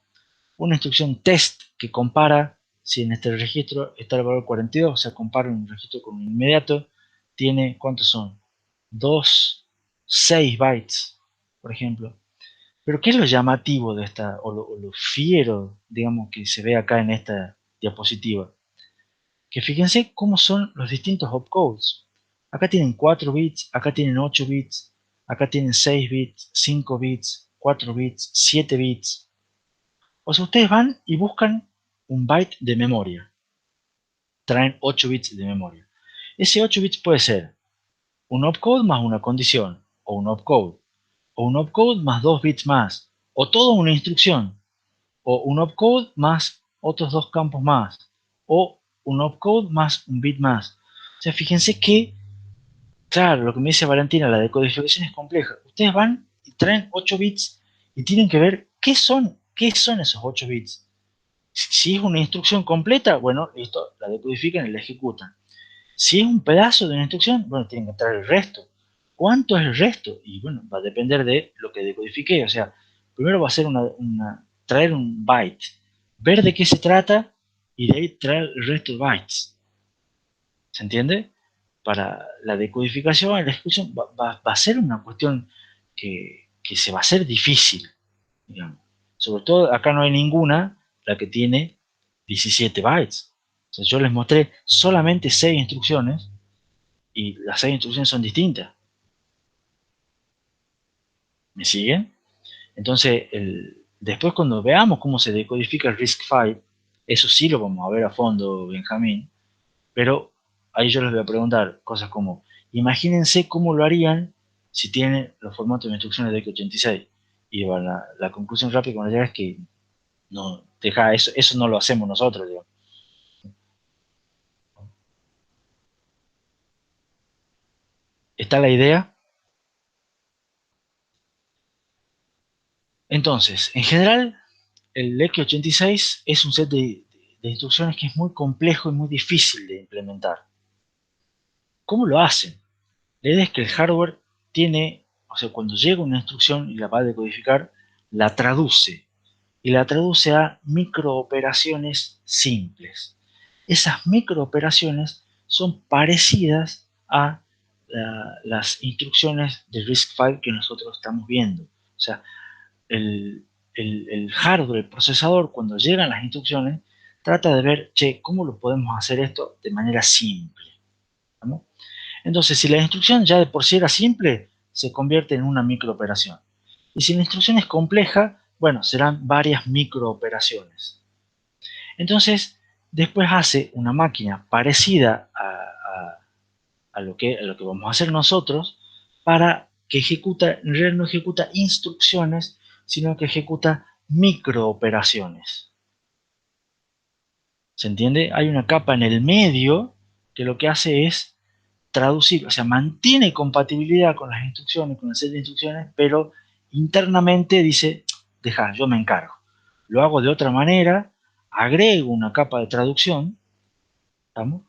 Una instrucción test que compara si en este registro está el valor 42, o sea, compara un registro con un inmediato. Tiene, ¿cuántos son? 2, 6 bytes, por ejemplo. Pero ¿qué es lo llamativo de esta, o lo fiero, digamos, que se ve acá en esta diapositiva? Que fíjense cómo son los distintos opcodes. Acá tienen 4 bits, acá tienen 8 bits, acá tienen 6 bits, 5 bits, 4 bits, 7 bits. O sea, ustedes van y buscan un byte de memoria. Traen 8 bits de memoria. Ese 8 bits puede ser un opcode más una condición, o un opcode, o un opcode más 2 bits más, o toda una instrucción, o un opcode más otros 2 campos más, o un opcode más un bit más. O sea, fíjense que, claro, lo que me dice Valentina, la decodificación es compleja. Ustedes van y traen 8 bits y tienen que ver qué son esos 8 bits. Si es una instrucción completa, bueno, listo, la decodifican y la ejecutan. Si es un pedazo de una instrucción, bueno, tienen que traer el resto. ¿Cuánto es el resto? Y bueno, va a depender de lo que decodifique. O sea, primero va a ser traer un byte, ver de qué se trata y de ahí traer el resto de bytes. ¿Se entiende? Para la decodificación y la ejecución va a ser una cuestión que se va a hacer difícil, digamos. Sobre todo acá no hay ninguna, la que tiene 17 bytes. O sea, yo les mostré solamente 6 instrucciones y las 6 instrucciones son distintas. ¿Me siguen? Entonces, después cuando veamos cómo se decodifica el RISC-V, eso sí lo vamos a ver a fondo, Benjamín, pero ahí yo les voy a preguntar cosas como, imagínense cómo lo harían si tienen los formatos de instrucciones de x86. Y bueno, la conclusión rápida que van a llegar es que no, deja, eso no lo hacemos nosotros, digamos. ¿Está la idea? Entonces, en general, el x86 es un set de instrucciones que es muy complejo y muy difícil de implementar. ¿Cómo lo hacen? La idea es que el hardware tiene, o sea, cuando llega una instrucción y la va a decodificar, la traduce. Y la traduce a microoperaciones simples. Esas microoperaciones son parecidas a las instrucciones de RISC-V que nosotros estamos viendo. O sea, el, el hardware, el procesador, cuando llegan las instrucciones, trata de ver, che, ¿cómo lo podemos hacer esto de manera simple? ¿No? Entonces, si la instrucción ya de por sí era simple, se convierte en una microoperación. Y si la instrucción es compleja, bueno, serán varias microoperaciones. Entonces, después hace una máquina parecida a lo que vamos a hacer nosotros para que ejecuta, en realidad no ejecuta instrucciones, sino que ejecuta microoperaciones. ¿Se entiende? Hay una capa en el medio que lo que hace es traducir, o sea, mantiene compatibilidad con las instrucciones, con el set de instrucciones, pero internamente dice, deja, yo me encargo. Lo hago de otra manera, agrego una capa de traducción, ¿estamos?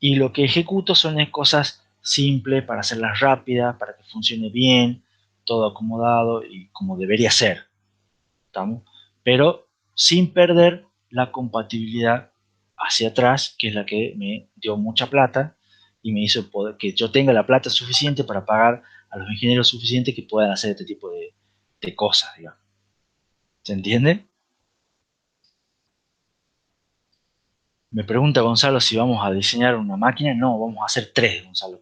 Y lo que ejecuto son cosas simples para hacerlas rápidas, para que funcione bien, todo acomodado y como debería ser, ¿estamos? Pero sin perder la compatibilidad hacia atrás, que es la que me dio mucha plata y me hizo poder, que yo tenga la plata suficiente para pagar a los ingenieros suficientes que puedan hacer este tipo de cosas, digamos. ¿Se entiende? Me pregunta Gonzalo si vamos a diseñar una máquina. No, vamos a hacer 3, Gonzalo.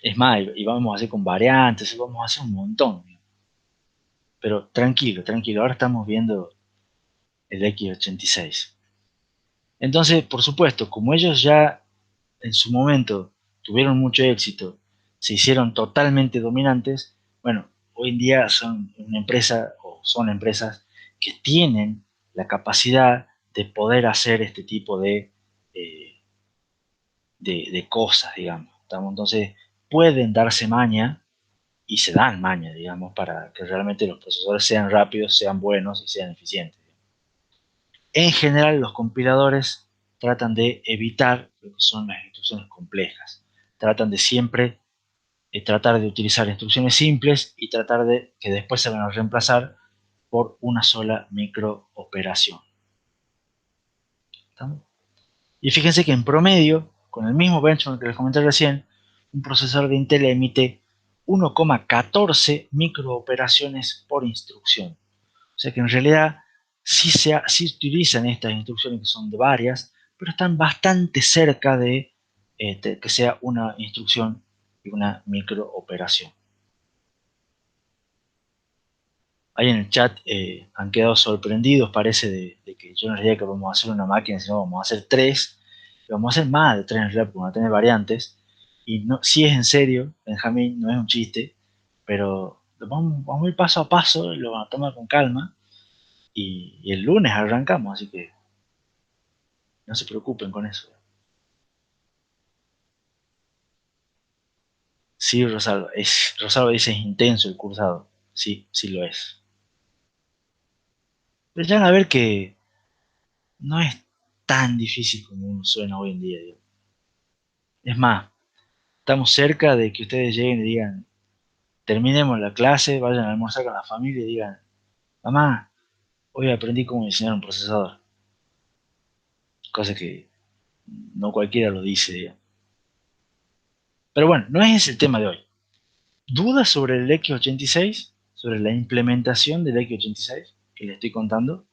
Es más, y vamos a hacer con variantes, vamos a hacer un montón. Pero tranquilo, tranquilo, ahora estamos viendo el X86. Entonces, por supuesto, como ellos ya en su momento tuvieron mucho éxito, se hicieron totalmente dominantes, bueno, hoy en día son una empresa o son empresas que tienen la capacidad de poder hacer este tipo de cosas, digamos. Entonces, pueden darse maña y se dan maña, digamos, para que realmente los procesadores sean rápidos, sean buenos y sean eficientes. En general, los compiladores tratan de evitar lo que son las instrucciones complejas. Tratan de siempre tratar de utilizar instrucciones simples y tratar de que después se van a reemplazar por una sola microoperación. ¿Estamos? Y fíjense que en promedio, con el mismo benchmark que les comenté recién, un procesador de Intel emite 1,14 microoperaciones por instrucción. O sea que en realidad sí utilizan estas instrucciones que son de varias, pero están bastante cerca de que sea una instrucción y una microoperación. Ahí en el chat han quedado sorprendidos, parece, de que yo no les diga que vamos a hacer una máquina, sino vamos a hacer 3. Vamos a hacer más de 3 en realidad, porque van a tener variantes. Y no, si es en serio, Benjamín, no es un chiste, pero vamos a ir paso a paso, lo vamos a tomar con calma. Y el lunes arrancamos, así que no se preocupen con eso. Sí, Rosalba, Rosalba dice es intenso el cursado. Sí, sí lo es. Pero ya van a ver que no es tan difícil como suena hoy en día, digo. Es más, estamos cerca de que ustedes lleguen y digan, terminemos la clase, vayan a almorzar con la familia y digan, mamá, hoy aprendí cómo diseñar un procesador. Cosa que no cualquiera lo dice, digamos. Pero bueno, no es ese el tema de hoy. ¿Dudas sobre el X86? ¿Sobre la implementación del X86 que les estoy contando?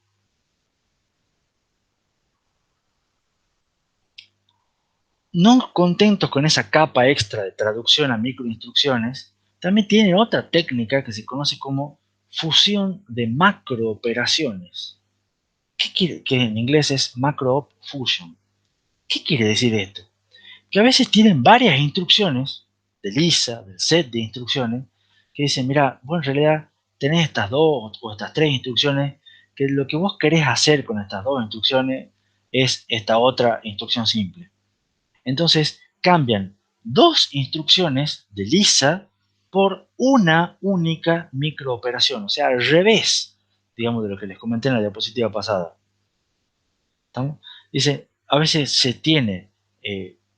No contentos con esa capa extra de traducción a microinstrucciones, también tiene otra técnica que se conoce como fusión de macrooperaciones. Que en inglés es macro fusion. ¿Qué quiere decir esto? Que a veces tienen varias instrucciones de lisa, del set de instrucciones, que dicen, mira, vos en realidad tenés estas 2 o estas 3 instrucciones, que lo que vos querés hacer con estas 2 instrucciones es esta otra instrucción simple. Entonces cambian 2 instrucciones de lisa por una única microoperación, o sea, al revés, digamos, de lo que les comenté en la diapositiva pasada. ¿Estamos? Dice, a veces se tiene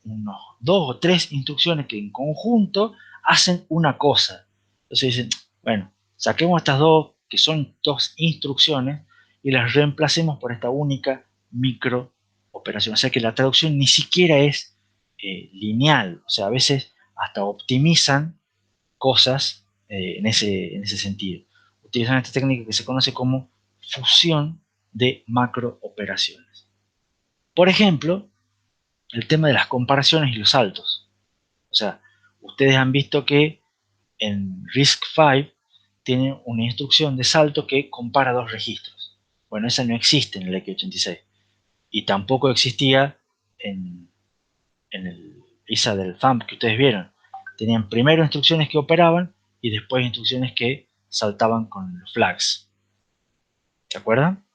unos 2 o 3 instrucciones que en conjunto hacen una cosa. Entonces dicen, bueno, saquemos estas 2, que son 2 instrucciones, y las reemplacemos por esta única microoperación. O sea que la traducción ni siquiera es lineal. O sea, a veces hasta optimizan cosas en ese sentido. Utilizan esta técnica que se conoce como fusión de macrooperaciones. Por ejemplo, el tema de las comparaciones y los saltos. O sea, ustedes han visto que en RISC-V tienen una instrucción de salto que compara 2 registros. Bueno, esa no existe en el X86. Y tampoco existía en el ISA del thumb que ustedes vieron. Tenían primero instrucciones que operaban y después instrucciones que saltaban con los flags. ¿Se acuerdan?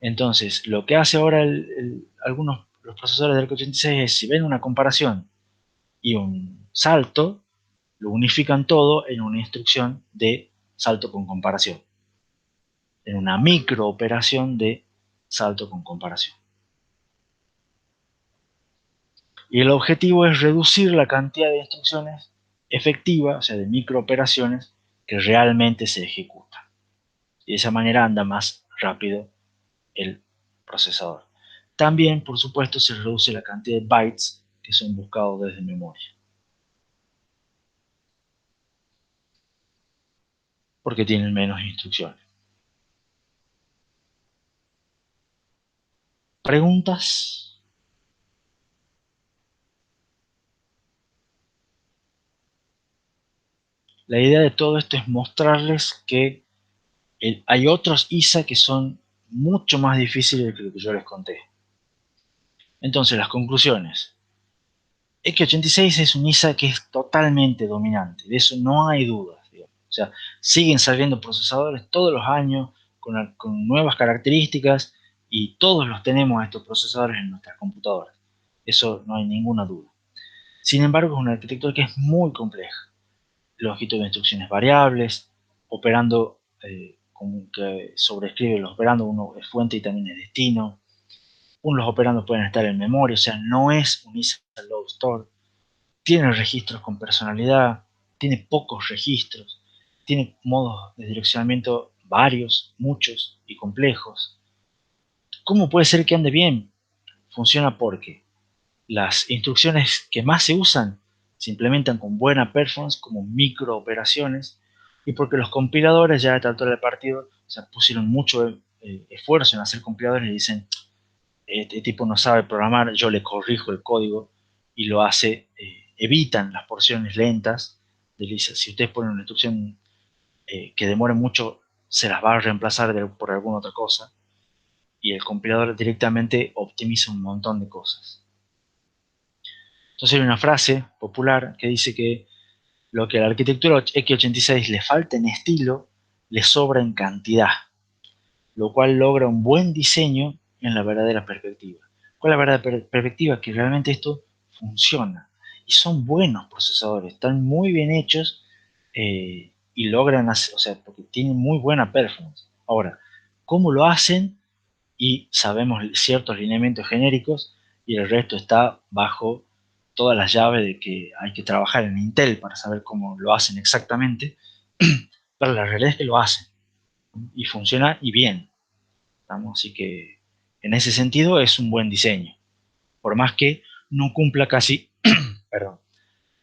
Entonces, lo que hace ahora algunos los procesadores del X86 es, si ven una comparación y un salto, lo unifican todo en una instrucción de salto con comparación, en una microoperación de salto con comparación. Y el objetivo es reducir la cantidad de instrucciones efectivas, o sea, de microoperaciones que realmente se ejecutan. Y de esa manera anda más rápido el procesador. También, por supuesto, se reduce la cantidad de bytes que son buscados desde memoria. Porque tienen menos instrucciones. ¿Preguntas? La idea de todo esto es mostrarles que hay otros ISA que son mucho más difíciles que lo que yo les conté. Entonces, las conclusiones. X86 es un ISA que es totalmente dominante, de eso no hay dudas. Digamos. O sea, siguen saliendo procesadores todos los años con nuevas características y todos los tenemos estos procesadores en nuestras computadoras. Eso no hay ninguna duda. Sin embargo, es una arquitectura que es muy compleja. Longitud de instrucciones variables, operando como que sobrescribe los operandos, uno es fuente y también es destino. Los operandos pueden estar en memoria, o sea, no es un ISA low store. Tiene registros con personalidad, tiene pocos registros, tiene modos de direccionamiento varios, muchos y complejos. ¿Cómo puede ser que ande bien? Funciona porque las instrucciones que más se usan se implementan con buena performance como microoperaciones y porque los compiladores ya a esta altura del partido pusieron mucho esfuerzo en hacer compiladores y dicen, este tipo no sabe programar, yo le corrijo el código y lo hace, evitan las porciones lentas de lisa. Si ustedes ponen una instrucción que demore mucho, se las va a reemplazar por alguna otra cosa, y el compilador directamente optimiza un montón de cosas. Entonces hay una frase popular que dice que lo que a la arquitectura x86 le falta en estilo, le sobra en cantidad, lo cual logra un buen diseño en la verdadera perspectiva. ¿Cuál es la verdadera perspectiva? Que realmente esto funciona. Y son buenos procesadores, están muy bien hechos y logran hacer, o sea, porque tienen muy buena performance. Ahora, ¿cómo lo hacen? Y sabemos ciertos lineamientos genéricos y el resto está bajo todas las llaves de que hay que trabajar en Intel para saber cómo lo hacen exactamente, pero la realidad es que lo hacen y funciona y bien. Así que en ese sentido es un buen diseño, por más que no cumpla casi, perdón,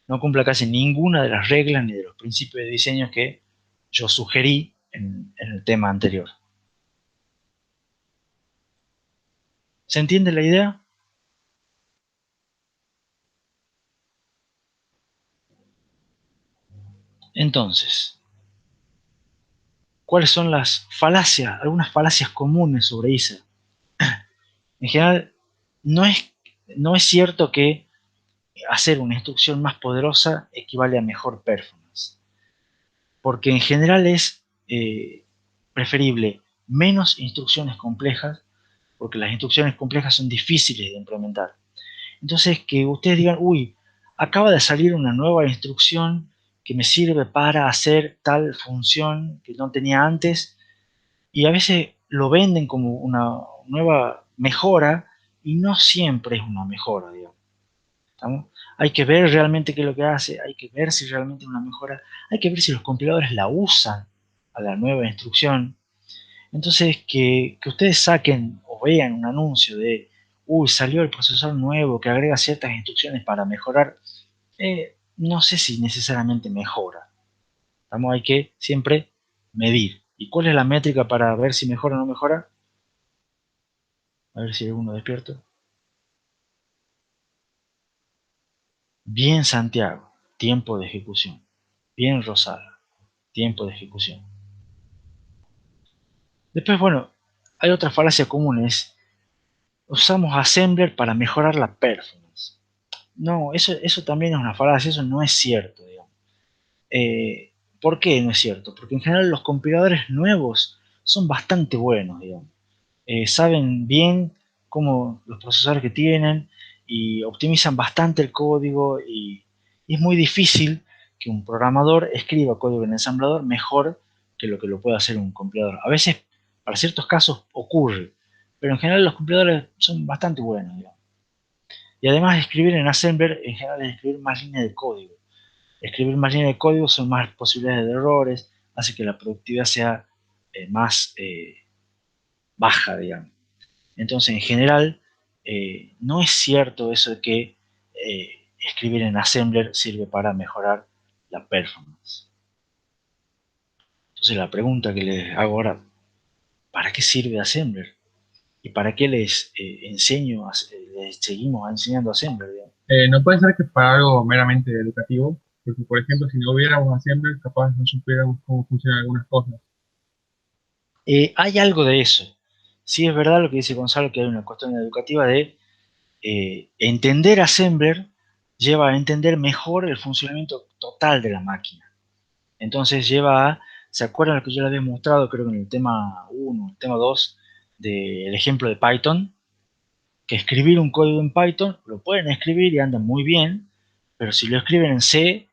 no cumpla casi ninguna de las reglas ni de los principios de diseño que yo sugerí en el tema anterior. ¿Se entiende la idea? Entonces, ¿cuáles son las falacias? Algunas falacias comunes sobre ISA. En general, no es cierto que hacer una instrucción más poderosa equivale a mejor performance, porque en general es preferible menos instrucciones complejas, porque las instrucciones complejas son difíciles de implementar. Entonces, que ustedes digan, uy, acaba de salir una nueva instrucción que me sirve para hacer tal función que no tenía antes, y a veces lo venden como una nueva mejora, y no siempre es una mejora, digamos. ¿Estamos? Hay que ver realmente qué es lo que hace, hay que ver si realmente es una mejora, hay que ver si los compiladores la usan a la nueva instrucción. Entonces, que ustedes saquen o vean un anuncio de, uy, salió el procesador nuevo que agrega ciertas instrucciones para mejorar, no sé si necesariamente mejora. Hay que siempre medir. ¿Y cuál es la métrica para ver si mejora o no mejora? A ver si hay alguno despierto. Bien, Santiago, tiempo de ejecución. Bien, Rosada, tiempo de ejecución. Después, bueno, hay otra falacia común, es usamos Assembler para mejorar la performance. No, eso también es una falacia, eso no es cierto, digamos. ¿Por qué no es cierto? Porque en general los compiladores nuevos son bastante buenos, digamos. Saben bien cómo los procesadores que tienen y optimizan bastante el código y es muy difícil que un programador escriba código en ensamblador mejor que lo puede hacer un compilador. A veces, para ciertos casos, ocurre, pero en general los compiladores son bastante buenos, digamos. Y además escribir en Assembler, en general es escribir más líneas de código. Escribir más líneas de código son más posibilidades de errores, hace que la productividad sea más baja, digamos. Entonces, en general, no es cierto eso de que escribir en Assembler sirve para mejorar la performance. Entonces, la pregunta que les hago ahora, ¿para qué sirve Assembler? ¿Y para qué les les seguimos enseñando Assembler? No puede ser que para algo meramente educativo, porque por ejemplo, si no hubiéramos Assembler, capaz no supiéramos cómo funcionan algunas cosas. Hay algo de eso. Sí es verdad lo que dice Gonzalo, que hay una cuestión educativa de entender Assembler lleva a entender mejor el funcionamiento total de la máquina. Entonces lleva a, ¿se acuerdan lo que yo les había mostrado, creo que en el tema 1, el tema 2, del ejemplo de Python? Que escribir un código en Python lo pueden escribir y anda muy bien, pero si lo escriben en C,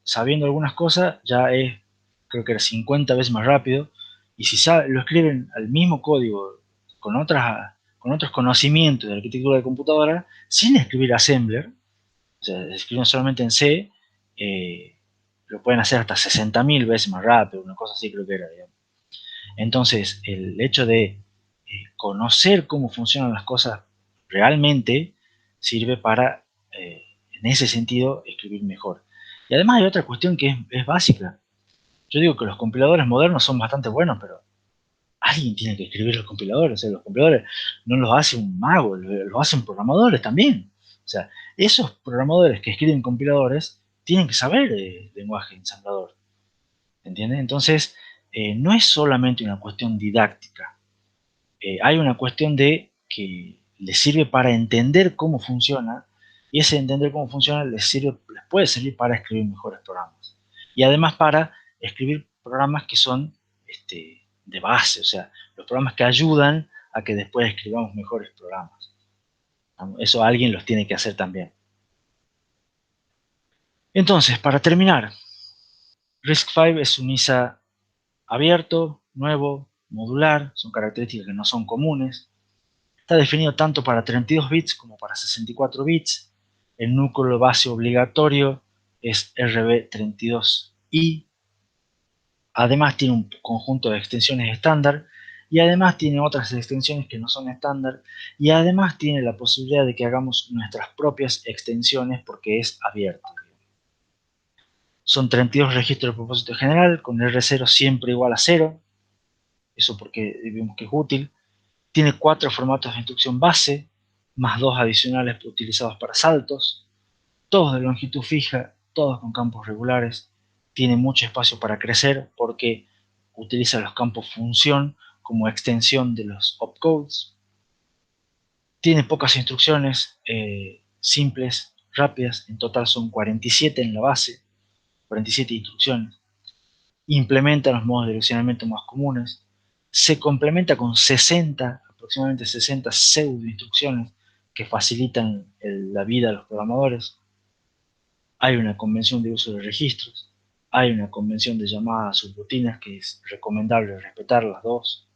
sabiendo algunas cosas, ya es, creo que era 50 veces más rápido. Y si lo escriben al mismo código con otros conocimientos de arquitectura de computadora, sin escribir Assembler, o sea, escriben solamente en C, lo pueden hacer hasta 60.000 veces más rápido, una cosa así creo que era, digamos. Entonces, el hecho de conocer cómo funcionan las cosas realmente sirve para, en ese sentido, escribir mejor. Y además hay otra cuestión que es básica. Yo digo que los compiladores modernos son bastante buenos, pero alguien tiene que escribir los compiladores. O sea, los compiladores no los hace un mago, los hacen programadores también. O sea, esos programadores que escriben compiladores tienen que saber lenguaje ensamblador. ¿Entienden? Entonces, no es solamente una cuestión didáctica. Hay una cuestión de que les sirve para entender cómo funciona, y ese entender cómo funciona les puede servir para escribir mejores programas. Y además para escribir programas que son de base, o sea, los programas que ayudan a que después escribamos mejores programas. Eso alguien los tiene que hacer también. Entonces, para terminar, RISC-V es un ISA abierto, nuevo, modular, son características que no son comunes. Está definido tanto para 32 bits como para 64 bits. El núcleo base obligatorio es RB32i. Además tiene un conjunto de extensiones estándar y además tiene otras extensiones que no son estándar y además tiene la posibilidad de que hagamos nuestras propias extensiones porque es abierto. Son 32 registros de propósito general con R0 siempre igual a 0. Eso porque vimos que es útil. Tiene 4 formatos de instrucción base, más 2 adicionales utilizados para saltos, todos de longitud fija, todos con campos regulares. Tiene mucho espacio para crecer porque utiliza los campos función como extensión de los opcodes. Tiene pocas instrucciones simples, rápidas, en total son 47 en la base, 47 instrucciones. Implementa los modos de direccionamiento más comunes. Se complementa con aproximadamente 60 pseudo instrucciones que facilitan la vida a los programadores. Hay una convención de uso de registros. Hay una convención de llamadas subrutinas que es recomendable respetar las dos.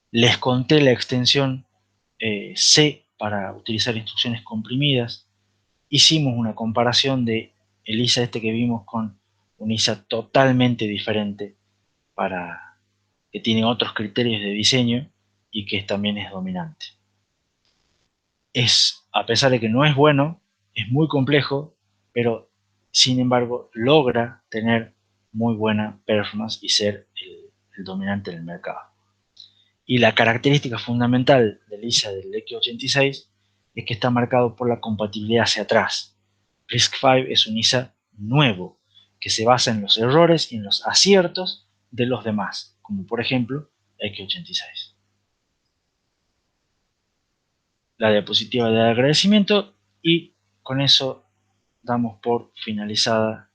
Les conté la extensión C para utilizar instrucciones comprimidas. Hicimos una comparación de el ISA que vimos con un ISA totalmente diferente que tiene otros criterios de diseño y que también es dominante. A pesar de que no es bueno, es muy complejo, pero sin embargo logra tener muy buena performance y ser el dominante en el mercado. Y la característica fundamental del ISA del X86 es que está marcado por la compatibilidad hacia atrás. RISC-V es un ISA nuevo que se basa en los errores y en los aciertos de los demás, como por ejemplo X86. La diapositiva de agradecimiento y con eso damos por finalizada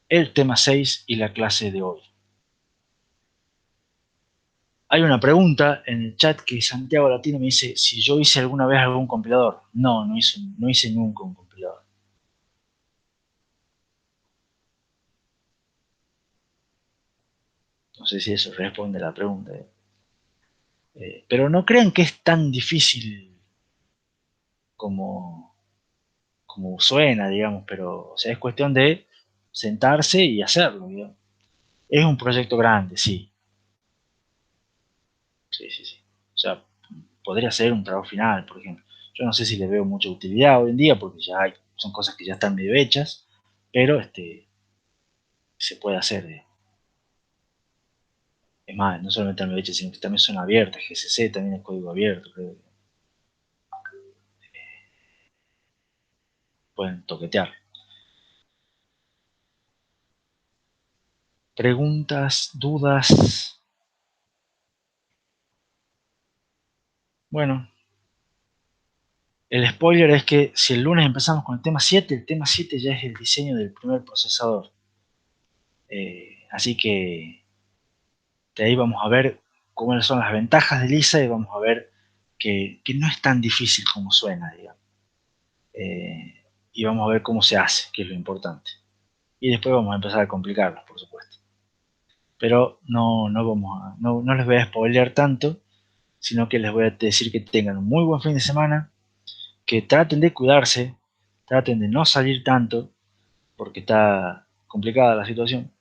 el tema 6 y la clase de hoy. Hay una pregunta en el chat que Santiago Latino me dice si yo hice alguna vez algún compilador. No hice nunca un compilador. No sé si eso responde a la pregunta. Pero no crean que es tan difícil como suena, digamos, pero o sea, es cuestión de sentarse y hacerlo, digamos. Es un proyecto grande, sí. Sí. O sea, podría ser un trabajo final, por ejemplo. Yo no sé si le veo mucha utilidad hoy en día porque son cosas que ya están medio hechas, pero se puede hacer. Es más, no solamente medio hechas, sino que también son abiertas. GCC también es código abierto, creo que pueden toquetear. Preguntas, dudas. Bueno, el spoiler es que si el lunes empezamos con el tema 7 ya es el diseño del primer procesador. Así que de ahí vamos a ver cuáles son las ventajas de Lisa y vamos a ver que no es tan difícil como suena, digamos. Y vamos a ver cómo se hace, que es lo importante. Y después vamos a empezar a complicarlas, por supuesto. Pero no les voy a spoilear tanto, sino que les voy a decir que tengan un muy buen fin de semana, que traten de cuidarse, traten de no salir tanto, porque está complicada la situación,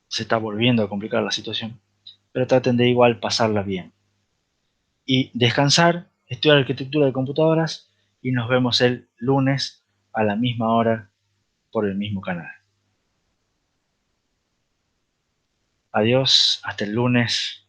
se está volviendo a complicar la situación, pero traten de igual pasarla bien. Y descansar, estudiar arquitectura de computadoras, y nos vemos el lunes a la misma hora por el mismo canal. Adiós, hasta el lunes.